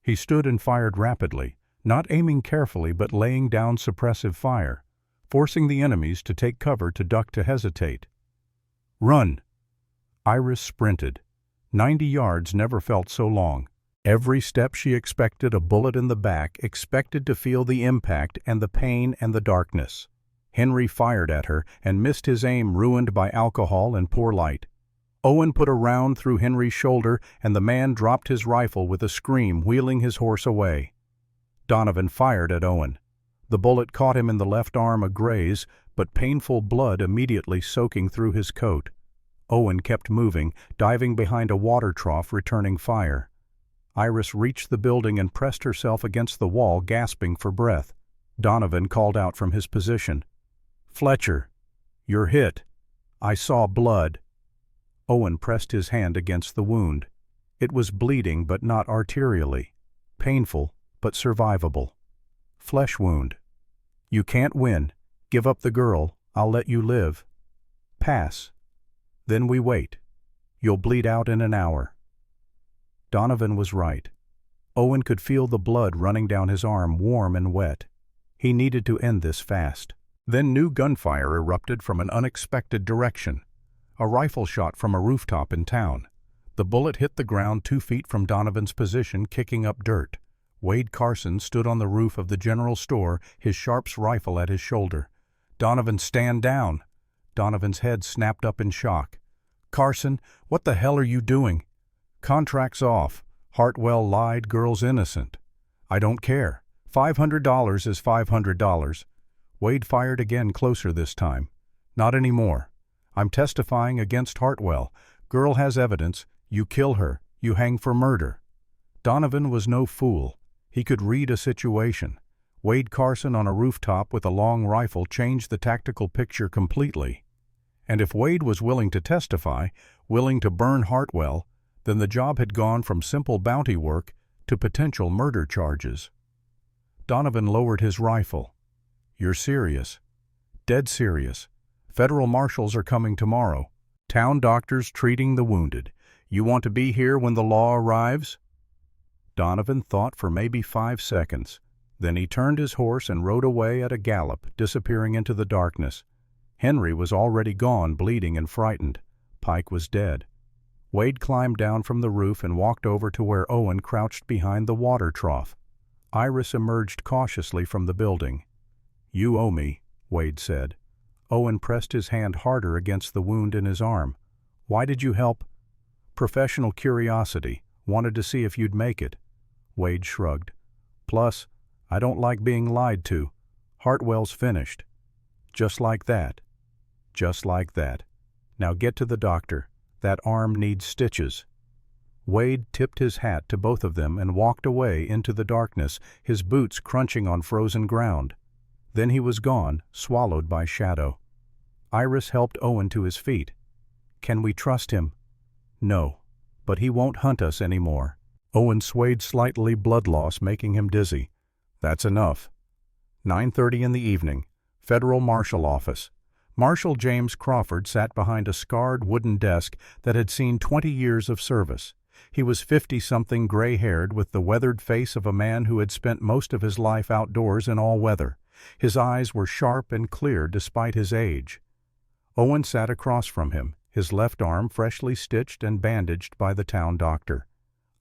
He stood and fired rapidly, not aiming carefully but laying down suppressive fire, forcing the enemies to take cover, to duck, to hesitate. "Run!" Iris sprinted. 90 yards never felt so long. Every step she expected a bullet in the back, expected to feel the impact and the pain and the darkness. Henry fired at her and missed, his aim ruined by alcohol and poor light. Owen put a round through Henry's shoulder, and the man dropped his rifle with a scream, wheeling his horse away. Donovan fired at Owen. The bullet caught him in the left arm, a graze, but painful blood immediately soaking through his coat. Owen kept moving, diving behind a water trough, returning fire. Iris reached the building and pressed herself against the wall, gasping for breath. Donovan called out from his position. "Fletcher, you're hit. I saw blood." Owen pressed his hand against the wound. It was bleeding, but not arterially. Painful, but survivable. Flesh wound. "You can't win. Give up the girl. I'll let you live." "Pass." Then we wait. You'll bleed out in an hour." Donovan was right. Owen could feel the blood running down his arm, warm and wet. He needed to end this fast. Then new gunfire erupted from an unexpected direction. A rifle shot from a rooftop in town. The bullet hit the ground 2 feet from Donovan's position, kicking up dirt. Wade Carson stood on the roof of the general store, his Sharps rifle at his shoulder. "Donovan, stand down!" Donovan's head snapped up in shock. "Carson, what the hell are you doing?" "Contract's off. Hartwell lied, girl's innocent." "I don't care. $500 is $500. Wade fired again, closer this time. "Not anymore. I'm testifying against Hartwell. Girl has evidence. You kill her. You hang for murder." Donovan was no fool. He could read a situation. Wade Carson on a rooftop with a long rifle changed the tactical picture completely. And if Wade was willing to testify, willing to burn Hartwell, then the job had gone from simple bounty work to potential murder charges. Donovan lowered his rifle. "You're serious?" "Dead serious. Federal marshals are coming tomorrow. Town doctors treating the wounded. You want to be here when the law arrives?" Donovan thought for maybe 5 seconds. Then he turned his horse and rode away at a gallop, disappearing into the darkness. Henry was already gone, bleeding and frightened. Pike was dead. Wade climbed down from the roof and walked over to where Owen crouched behind the water trough. Iris emerged cautiously from the building. "You owe me," Wade said. Owen pressed his hand harder against the wound in his arm. "Why did you help?" "Professional curiosity. Wanted to see if you'd make it." Wade shrugged. "Plus, I don't like being lied to. Hartwell's finished." "Just like that." "Just like that. Now get to the doctor. That arm needs stitches." Wade tipped his hat to both of them and walked away into the darkness, his boots crunching on frozen ground. Then he was gone, swallowed by shadow. Iris helped Owen to his feet. "Can we trust him?" "No, but he won't hunt us anymore." Owen swayed slightly, blood loss making him dizzy. "That's enough." 9:30 in the evening. Federal Marshal Office. Marshal James Crawford sat behind a scarred wooden desk that had seen 20 years of service. He was 50-something, gray-haired, with the weathered face of a man who had spent most of his life outdoors in all weather. His eyes were sharp and clear despite his age. Owen sat across from him, his left arm freshly stitched and bandaged by the town doctor.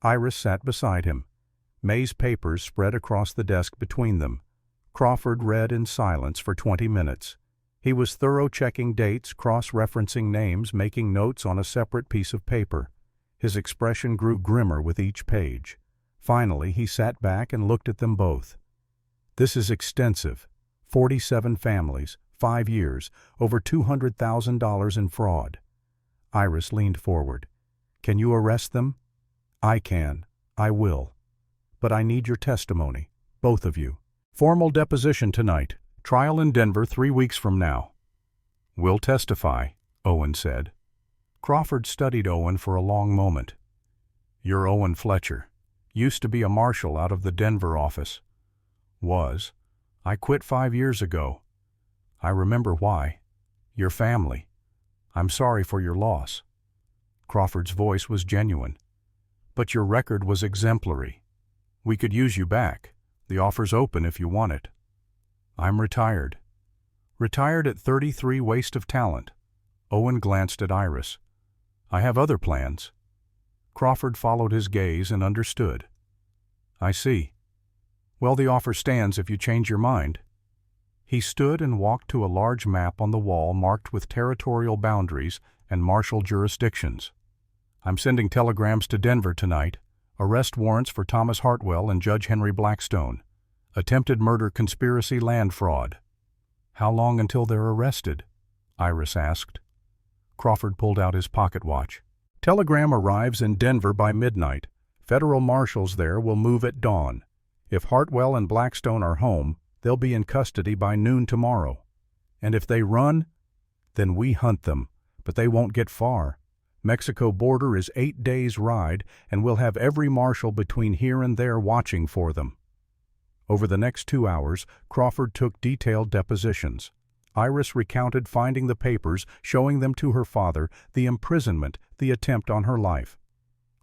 Iris sat beside him. May's papers spread across the desk between them. Crawford read in silence for 20 minutes. He was thorough-checking dates, cross-referencing names, making notes on a separate piece of paper. His expression grew grimmer with each page. Finally, he sat back and looked at them both. "This is extensive. 47 families, 5 years, over $200,000 in fraud." Iris leaned forward. "Can you arrest them?" "I can. I will. But I need your testimony, both of you. Formal deposition tonight. Trial in Denver 3 weeks from now." "We'll testify," Owen said. Crawford studied Owen for a long moment. "You're Owen Fletcher. Used to be a marshal out of the Denver office." "Was. I quit 5 years ago." "I remember why. Your family. I'm sorry for your loss." Crawford's voice was genuine. "But your record was exemplary. We could use you back. The offer's open if you want it." "I'm retired." "Retired at 33, waste of talent." Owen glanced at Iris. "I have other plans." Crawford followed his gaze and understood. "I see. Well, the offer stands if you change your mind." He stood and walked to a large map on the wall marked with territorial boundaries and martial jurisdictions. "I'm sending telegrams to Denver tonight. Arrest warrants for Thomas Hartwell and Judge Henry Blackstone. Attempted murder, conspiracy, land fraud." "How long until they're arrested?" Iris asked. Crawford pulled out his pocket watch. "Telegram arrives in Denver by midnight. Federal marshals there will move at dawn. If Hartwell and Blackstone are home, they'll be in custody by noon tomorrow. And if they run, then we hunt them, but they won't get far. Mexico border is 8 days' ride, and we'll have every marshal between here and there watching for them." Over the next 2 hours, Crawford took detailed depositions. Iris recounted finding the papers, showing them to her father, the imprisonment, the attempt on her life.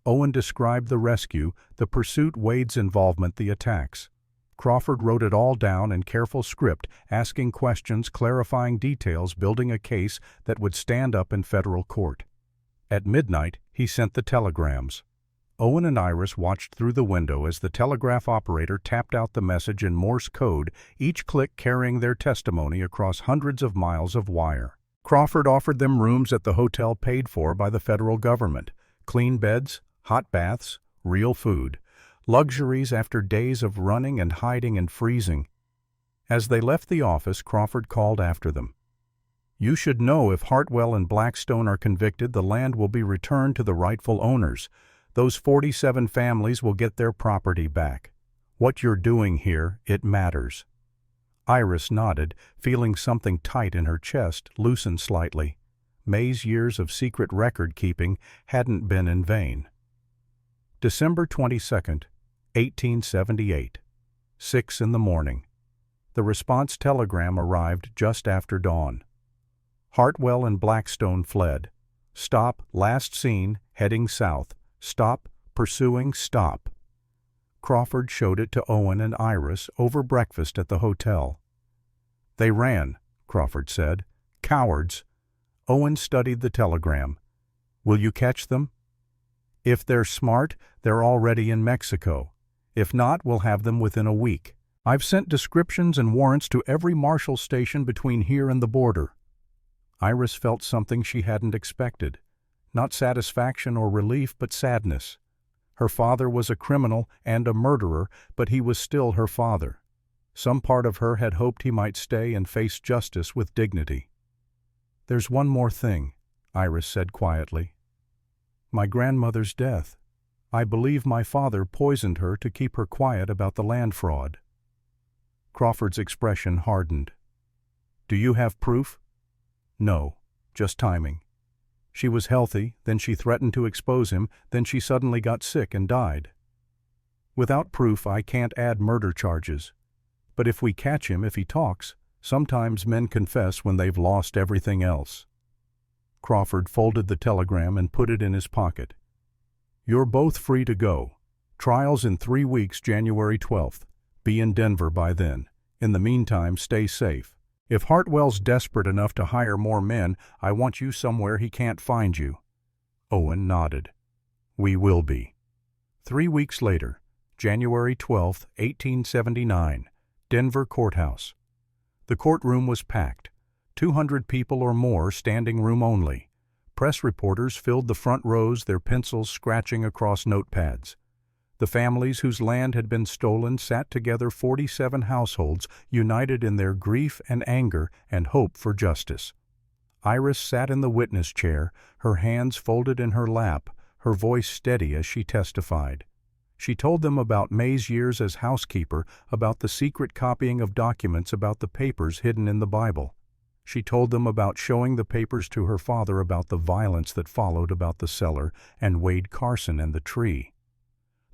Owen described the rescue, the pursuit, Wade's involvement, the attacks. Crawford wrote it all down in careful script, asking questions, clarifying details, building a case that would stand up in federal court. At midnight, he sent the telegrams. Owen and Iris watched through the window as the telegraph operator tapped out the message in Morse code, each click carrying their testimony across hundreds of miles of wire. Crawford offered them rooms at the hotel paid for by the federal government, clean beds, hot baths, real food, luxuries after days of running and hiding and freezing. As they left the office, Crawford called after them. "You should know if Hartwell and Blackstone are convicted, the land will be returned to the rightful owners. Those 47 families will get their property back. What you're doing here, it matters." Iris nodded, feeling something tight in her chest loosen slightly. May's years of secret record-keeping hadn't been in vain. December 22nd, 1878. 6 in the morning. The response telegram arrived just after dawn. Hartwell and Blackstone fled. Stop, last seen, heading south. Stop, pursuing, stop. Crawford showed it to Owen and Iris over breakfast at the hotel. "They ran," Crawford said. "Cowards." Owen studied the telegram. "Will you catch them?" "If they're smart, they're already in Mexico. If not, we'll have them within a week. I've sent descriptions and warrants to every marshal station between here and the border." Iris felt something she hadn't expected. Not satisfaction or relief, but sadness. Her father was a criminal and a murderer, but he was still her father. Some part of her had hoped he might stay and face justice with dignity. "There's one more thing," Iris said quietly. "My grandmother's death. I believe my father poisoned her to keep her quiet about the land fraud." Crawford's expression hardened. "Do you have proof?" "No, just timing. She was healthy, then she threatened to expose him, then she suddenly got sick and died. Without proof, I can't add murder charges. But if we catch him, if he talks, sometimes men confess when they've lost everything else." Crawford folded the telegram and put it in his pocket. "You're both free to go. Trial's in 3 weeks, January 12th. Be in Denver by then. In the meantime, stay safe. If Hartwell's desperate enough to hire more men, I want you somewhere he can't find you." Owen nodded. "We will be." 3 weeks later, January 12, 1879, Denver Courthouse. The courtroom was packed. 200 people or more, standing room only. Press reporters filled the front rows, their pencils scratching across notepads. The families whose land had been stolen sat together, 47 households, united in their grief and anger and hope for justice. Iris sat in the witness chair, her hands folded in her lap, her voice steady as she testified. She told them about May's years as housekeeper, about the secret copying of documents, about the papers hidden in the Bible. She told them about showing the papers to her father, about the violence that followed, about the cellar, and Wade Carson and the tree.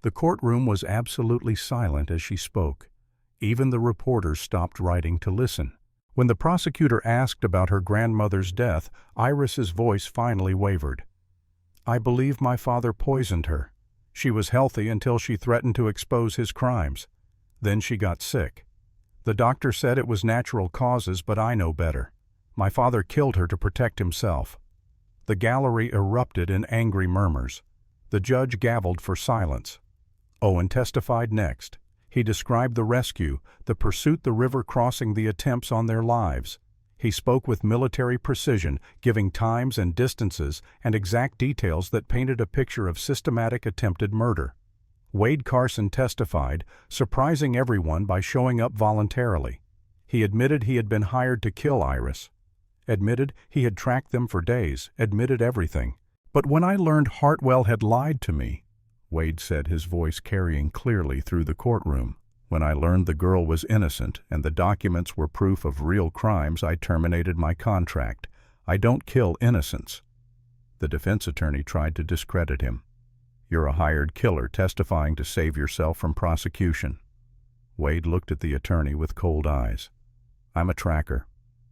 The courtroom was absolutely silent as she spoke. Even the reporters stopped writing to listen. When the prosecutor asked about her grandmother's death, Iris's voice finally wavered. "I believe my father poisoned her. She was healthy until she threatened to expose his crimes. Then she got sick. The doctor said it was natural causes, but I know better. My father killed her to protect himself." The gallery erupted in angry murmurs. The judge gavelled for silence. Owen testified next. He described the rescue, the pursuit, the river crossing, the attempts on their lives. He spoke with military precision, giving times and distances and exact details that painted a picture of systematic attempted murder. Wade Carson testified, surprising everyone by showing up voluntarily. He admitted he had been hired to kill Iris. Admitted he had tracked them for days, admitted everything. "But when I learned Hartwell had lied to me," Wade said, his voice carrying clearly through the courtroom, "when I learned the girl was innocent and the documents were proof of real crimes, I terminated my contract. I don't kill innocents." The defense attorney tried to discredit him. "You're a hired killer testifying to save yourself from prosecution." Wade looked at the attorney with cold eyes. "I'm a tracker.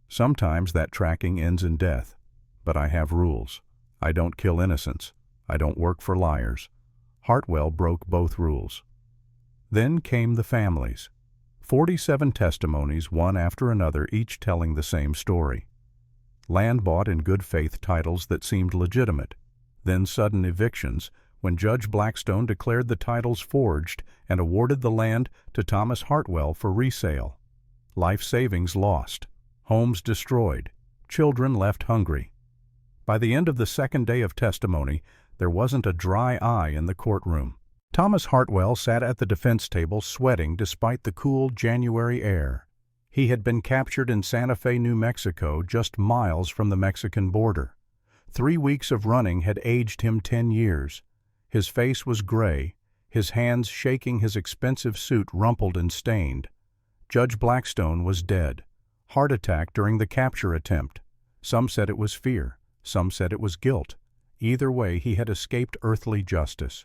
Sometimes that tracking ends in death. But I have rules. I don't kill innocents. I don't work for liars. Hartwell broke both rules. Then came the families. 47 testimonies, one after another, each telling the same story. Land bought in good faith titles that seemed legitimate. Then sudden evictions, when Judge Blackstone declared the titles forged and awarded the land to Thomas Hartwell for resale. Life savings lost. Homes destroyed. Children left hungry. By the end of the second day of testimony, there wasn't a dry eye in the courtroom. Thomas Hartwell sat at the defense table sweating despite the cool January air. He had been captured in Santa Fe, New Mexico, just miles from the Mexican border. 3 weeks of running had aged him 10 years. His face was gray, his hands shaking, his expensive suit rumpled and stained. Judge Blackstone was dead. Heart attack during the capture attempt. Some said it was fear. Some said it was guilt. Either way, he had escaped earthly justice.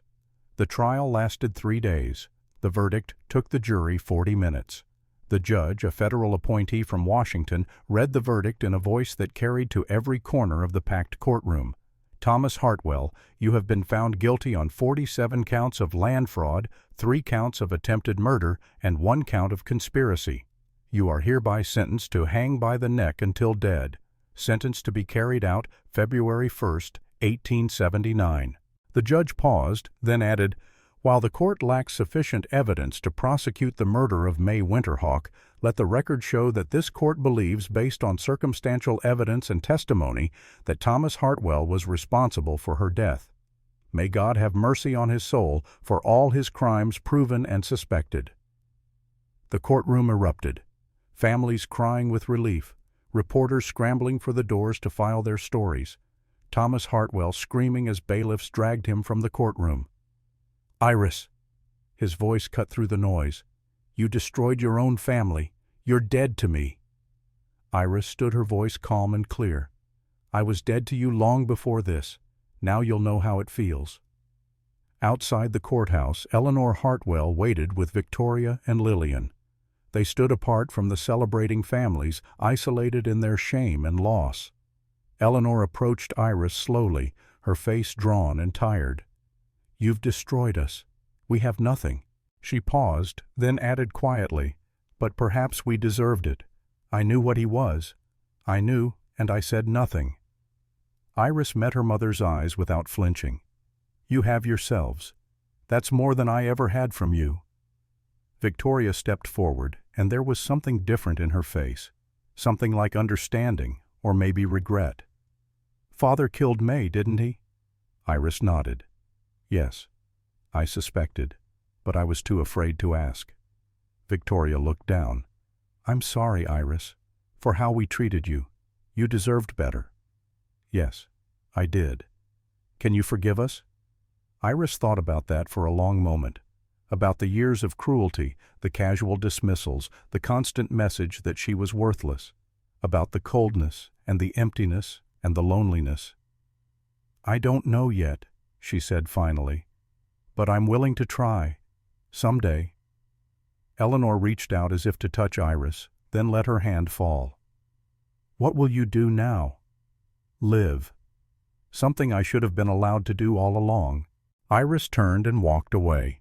The trial lasted 3 days. The verdict took the jury 40 minutes. The judge, a federal appointee from Washington, read the verdict in a voice that carried to every corner of the packed courtroom. Thomas Hartwell, you have been found guilty on 47 counts of land fraud, 3 counts of attempted murder, and 1 count of conspiracy. You are hereby sentenced to hang by the neck until dead. Sentence to be carried out February 1st, 1879. The judge paused, then added, while the court lacks sufficient evidence to prosecute the murder of May Winterhawk, let the record show that this court believes, based on circumstantial evidence and testimony, that Thomas Hartwell was responsible for her death. May God have mercy on his soul for all his crimes proven and suspected. The courtroom erupted. Families crying with relief. Reporters scrambling for the doors to file their stories. Thomas Hartwell screaming as bailiffs dragged him from the courtroom. Iris. His voice cut through the noise. You destroyed your own family. You're dead to me. Iris stood, her voice calm and clear. I was dead to you long before this. Now you'll know how it feels. Outside the courthouse, Eleanor Hartwell waited with Victoria and Lillian. They stood apart from the celebrating families, isolated in their shame and loss. Eleanor approached Iris slowly, her face drawn and tired. You've destroyed us. We have nothing. She paused, then added quietly, but perhaps we deserved it. I knew what he was. I knew, and I said nothing. Iris met her mother's eyes without flinching. You have yourselves. That's more than I ever had from you. Victoria stepped forward, and there was something different in her face, something like understanding, or maybe regret. Father killed May, didn't he? Iris nodded. Yes, I suspected, but I was too afraid to ask. Victoria looked down. I'm sorry, Iris, for how we treated you. You deserved better. Yes, I did. Can you forgive us? Iris thought about that for a long moment, about the years of cruelty, the casual dismissals, the constant message that she was worthless, about the coldness and the emptiness and the loneliness. I don't know yet, she said finally, but I'm willing to try. Someday. Eleanor reached out as if to touch Iris, then let her hand fall. What will you do now? Live. Something I should have been allowed to do all along. Iris turned and walked away.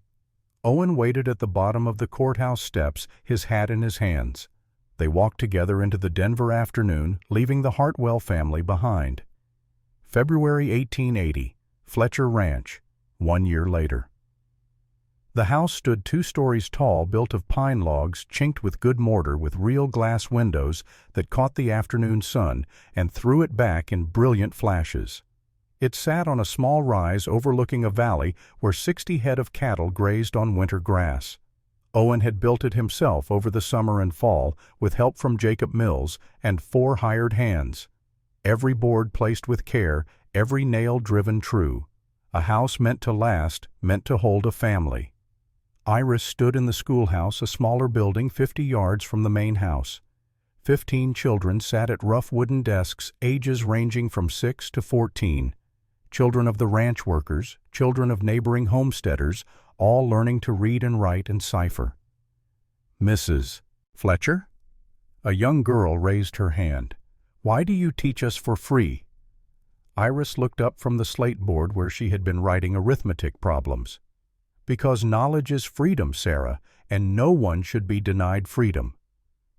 Owen waited at the bottom of the courthouse steps, his hat in his hands. They walked together into the Denver afternoon, leaving the Hartwell family behind. February 1880, Fletcher Ranch, 1 year later. The house stood 2 stories tall, built of pine logs, chinked with good mortar, with real glass windows that caught the afternoon sun and threw it back in brilliant flashes. It sat on a small rise overlooking a valley where 60 head of cattle grazed on winter grass. Owen had built it himself over the summer and fall, with help from Jacob Mills and 4 hired hands. Every board placed with care, every nail driven true. A house meant to last, meant to hold a family. Iris stood in the schoolhouse, a smaller building 50 yards from the main house. 15 children sat at rough wooden desks, ages ranging from 6 to 14. Children of the ranch workers, children of neighboring homesteaders, all learning to read and write and cipher. Mrs. Fletcher? A young girl raised her hand. "Why do you teach us for free?" Iris looked up from the slate board where she had been writing arithmetic problems. "Because knowledge is freedom, Sarah, and no one should be denied freedom."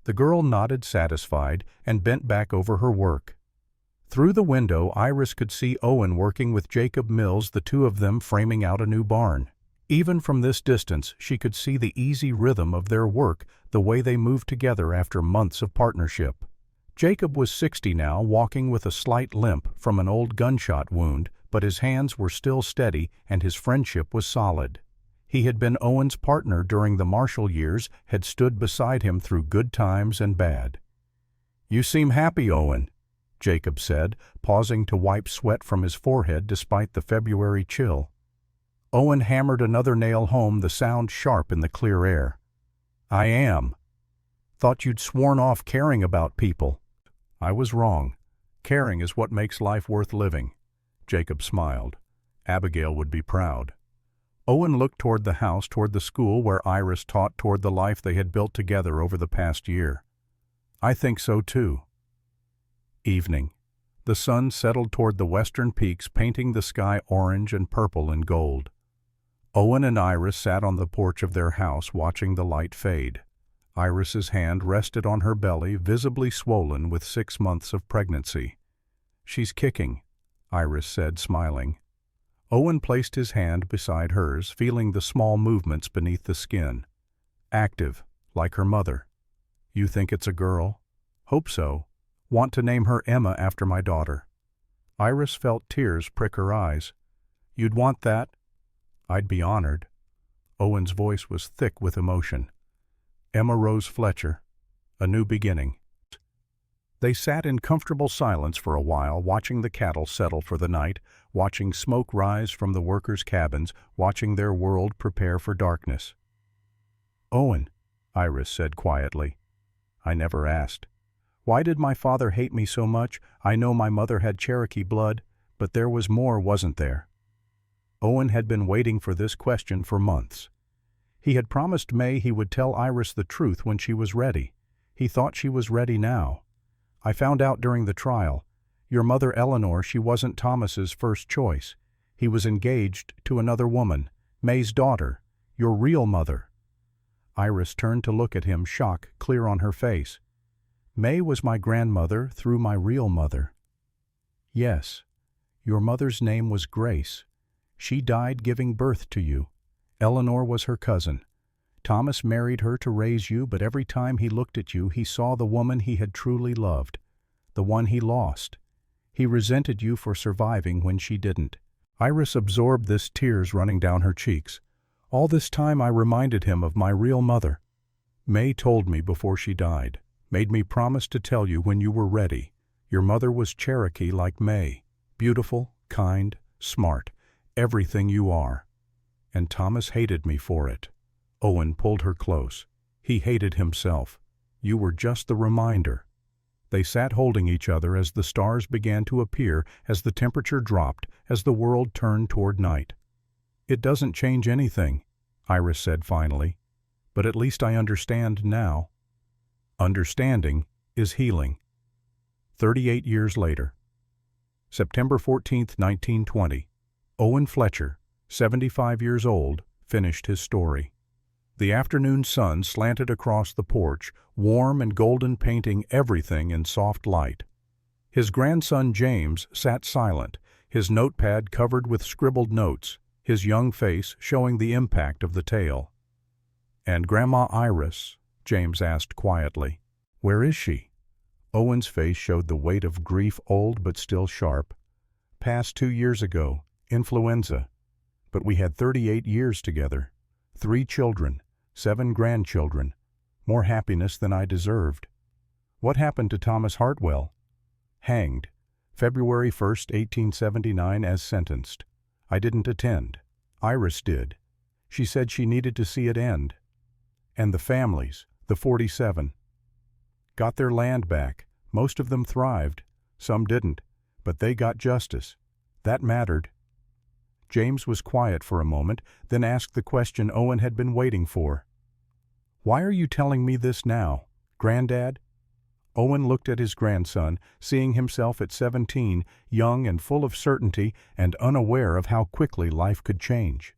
The girl nodded satisfied and bent back over her work. Through the window, Iris could see Owen working with Jacob Mills, the two of them framing out a new barn. Even from this distance, she could see the easy rhythm of their work, the way they moved together after months of partnership. Jacob was 60 now, walking with a slight limp from an old gunshot wound, but his hands were still steady and his friendship was solid. He had been Owen's partner during the Marshall years, had stood beside him through good times and bad. "You seem happy, Owen," Jacob said, pausing to wipe sweat from his forehead despite the February chill. Owen hammered another nail home, the sound sharp in the clear air. "I am. Thought you'd sworn off caring about people." "I was wrong. Caring is what makes life worth living." Jacob smiled. Abigail would be proud. Owen looked toward the house, toward the school where Iris taught, toward the life they had built together over the past year. "I think so too." Evening. The sun settled toward the western peaks, painting the sky orange and purple and gold. Owen and Iris sat on the porch of their house watching the light fade. Iris's hand rested on her belly, visibly swollen with 6 months of pregnancy. "She's kicking," Iris said, smiling. Owen placed his hand beside hers, feeling the small movements beneath the skin. "Active, like her mother." "You think it's a girl?" "Hope so. Want to name her Emma after my daughter." Iris felt tears prick her eyes. "You'd want that?" "I'd be honored." Owen's voice was thick with emotion. "Emma Rose Fletcher. A new beginning." They sat in comfortable silence for a while, watching the cattle settle for the night, watching smoke rise from the workers' cabins, watching their world prepare for darkness. "Owen," Iris said quietly. "I never asked. Why did my father hate me so much? I know my mother had Cherokee blood, but there was more, wasn't there?" Owen had been waiting for this question for months. He had promised May he would tell Iris the truth when she was ready. He thought she was ready now. "I found out during the trial. Your mother Eleanor, she wasn't Thomas's first choice. He was engaged to another woman, May's daughter, your real mother." Iris turned to look at him, shock clear on her face. "May was my grandmother through my real mother." "Yes. Your mother's name was Grace. She died giving birth to you. Eleanor was her cousin. Thomas married her to raise you, but every time he looked at you, he saw the woman he had truly loved, the one he lost. He resented you for surviving when she didn't." Iris absorbed this, tears running down her cheeks. "All this time I reminded him of my real mother. May told me before she died, made me promise to tell you when you were ready. Your mother was Cherokee like May, beautiful, kind, smart, everything you are. And Thomas hated me for it." Owen pulled her close. "He hated himself. You were just the reminder." They sat holding each other as the stars began to appear, as the temperature dropped, as the world turned toward night. "It doesn't change anything," Iris said finally. "But at least I understand now." Understanding is healing. 38 years later. September 14, 1920. Owen Fletcher, 75 years old, finished his story. The afternoon sun slanted across the porch, warm and golden, painting everything in soft light. His grandson James sat silent, his notepad covered with scribbled notes, his young face showing the impact of the tale. "And Grandma Iris?" James asked quietly. "Where is she?" Owen's face showed the weight of grief, old but still sharp. "Passed 2 years ago, influenza. But we had 38 years together. 3 children, 7 grandchildren. More happiness than I deserved." "What happened to Thomas Hartwell?" "Hanged. February 1st, 1879, as sentenced. I didn't attend. Iris did. She said she needed to see it end. And the families, the 47. Got their land back. Most of them thrived. Some didn't. But they got justice. That mattered." James was quiet for a moment, then asked the question Owen had been waiting for. "Why are you telling me this now, Granddad?" Owen looked at his grandson, seeing himself at 17, young and full of certainty and unaware of how quickly life could change.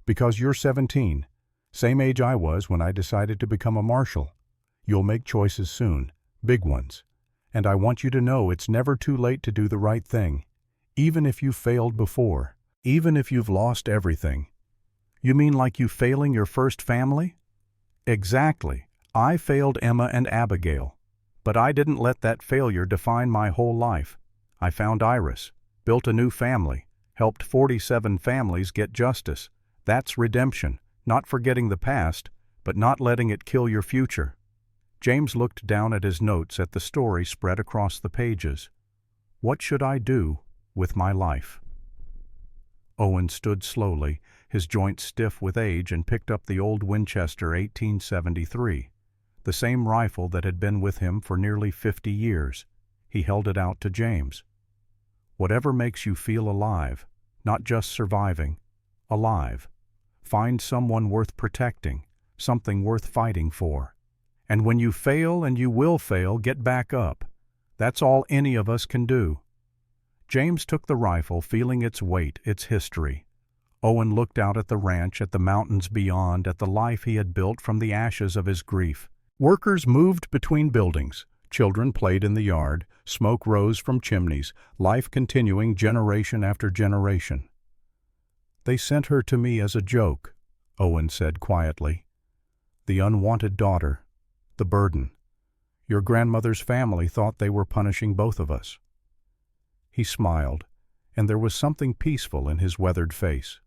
Because you're 17, same age I was when I decided to become a marshal. You'll make choices soon, big ones. And I want you to know it's never too late to do the right thing, even if you failed before, even if you've lost everything. You mean like you failing your first family? Exactly. I failed Emma and Abigail. But I didn't let that failure define my whole life. I found Iris, built a new family, helped 47 families get justice. That's redemption, not forgetting the past, but not letting it kill your future. James looked down at his notes at the story spread across the pages. What should I do with my life? Owen stood slowly, his joints stiff with age, and picked up the old Winchester 1873. The same rifle that had been with him for nearly 50 years. He held it out to James. Whatever makes you feel alive, not just surviving, alive. Find someone worth protecting, something worth fighting for. And when you fail, and you will fail, get back up. That's all any of us can do. James took the rifle, feeling its weight, its history. Owen looked out at the ranch, at the mountains beyond, at the life he had built from the ashes of his grief. Workers moved between buildings. Children played in the yard. Smoke rose from chimneys, life continuing generation after generation. They sent her to me as a joke, Owen said quietly. The unwanted daughter, the burden. Your grandmother's family thought they were punishing both of us. He smiled, and there was something peaceful in his weathered face.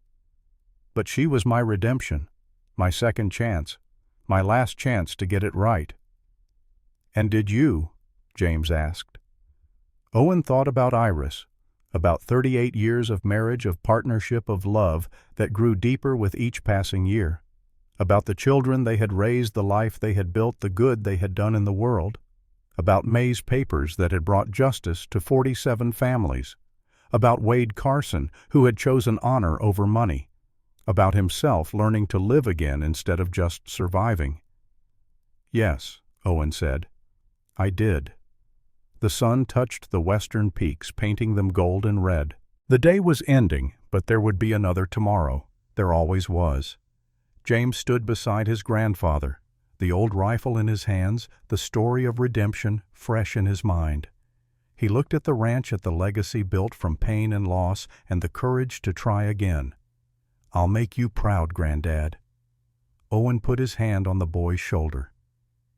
But she was my redemption, my second chance, my last chance to get it right. And did you? James asked. Owen thought about Iris, about 38 years of marriage, of partnership, of love that grew deeper with each passing year, about the children they had raised, the life they had built, the good they had done in the world, about May's papers that had brought justice to 47 families, about Wade Carson, who had chosen honor over money, about himself learning to live again instead of just surviving. Yes, Owen said, I did. The sun touched the western peaks, painting them gold and red. The day was ending, but there would be another tomorrow. There always was. James stood beside his grandfather, the old rifle in his hands, the story of redemption fresh in his mind. He looked at the ranch, at the legacy built from pain and loss, and the courage to try again. I'll make you proud, Granddad. Owen put his hand on the boy's shoulder.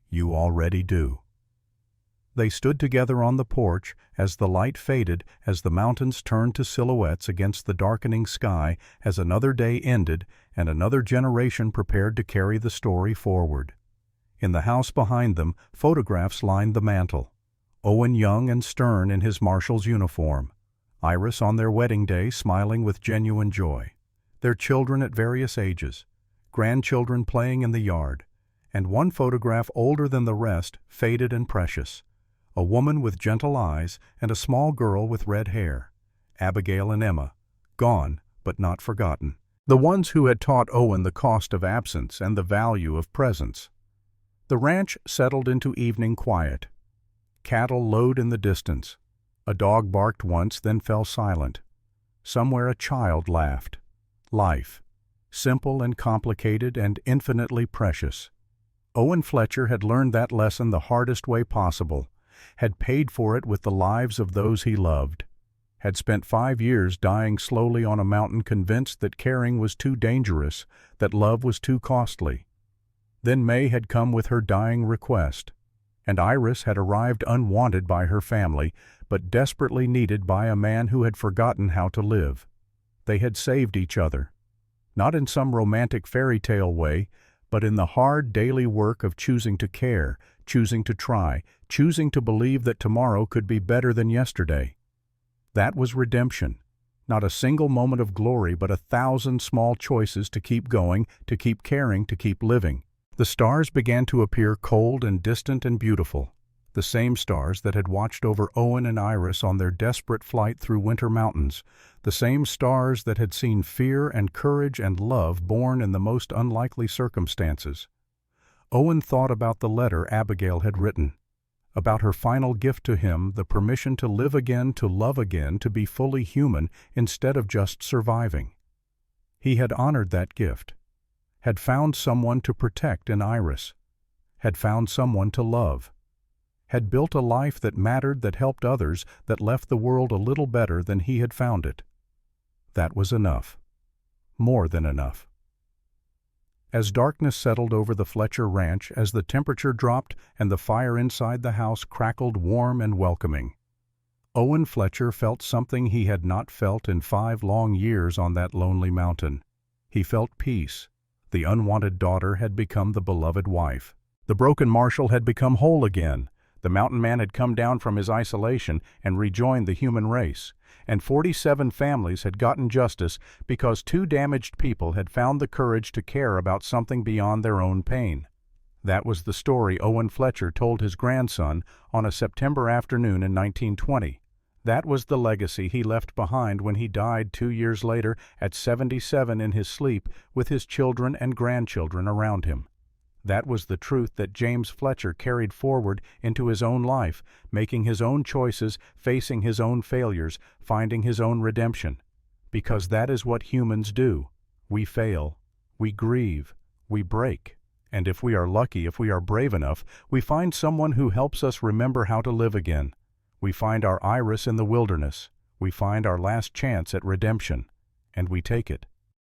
You already do. They stood together on the porch as the light faded, as the mountains turned to silhouettes against the darkening sky, as another day ended and another generation prepared to carry the story forward. In the house behind them, photographs lined the mantel. Owen young and stern in his marshal's uniform. Iris on their wedding day smiling with genuine joy. Their children at various ages. Grandchildren playing in the yard. And one photograph older than the rest, faded and precious. A woman with gentle eyes and a small girl with red hair. Abigail and Emma. Gone, but not forgotten. The ones who had taught Owen the cost of absence and the value of presence. The ranch settled into evening quiet. Cattle lowed in the distance. A dog barked once, then fell silent. Somewhere a child laughed. Life. Simple and complicated and infinitely precious. Owen Fletcher had learned that lesson the hardest way possible, had paid for it with the lives of those he loved, had spent 5 years dying slowly on a mountain, convinced that caring was too dangerous, that love was too costly. Then May had come with her dying request, and Iris had arrived unwanted by her family, but desperately needed by a man who had forgotten how to live. They had saved each other, not in some romantic fairy tale way, but in the hard daily work of choosing to care, choosing to try, choosing to believe that tomorrow could be better than yesterday. That was redemption. Not a single moment of glory, but 1,000 small choices to keep going, to keep caring, to keep living. The stars began to appear cold and distant and beautiful, the same stars that had watched over Owen and Iris on their desperate flight through winter mountains, the same stars that had seen fear and courage and love born in the most unlikely circumstances. Owen thought about the letter Abigail had written, about her final gift to him, the permission to live again, to love again, to be fully human instead of just surviving. He had honored that gift, had found someone to protect in Iris, had found someone to love, had built a life that mattered, that helped others, that left the world a little better than he had found it. That was enough. More than enough. As darkness settled over the Fletcher ranch, as the temperature dropped and the fire inside the house crackled warm and welcoming, Owen Fletcher felt something he had not felt in 5 long years on that lonely mountain. He felt peace. The unwanted daughter had become the beloved wife. The broken marshal had become whole again. The mountain man had come down from his isolation and rejoined the human race. And 47 families had gotten justice because 2 damaged people had found the courage to care about something beyond their own pain. That was the story Owen Fletcher told his grandson on a September afternoon in 1920. That was the legacy he left behind when he died 2 years later at 77 in his sleep with his children and grandchildren around him. That was the truth that James Fletcher carried forward into his own life, making his own choices, facing his own failures, finding his own redemption. Because that is what humans do. We fail, we grieve, we break. And if we are lucky, if we are brave enough, we find someone who helps us remember how to live again. We find our Iris in the wilderness. We find our last chance at redemption. And we take it.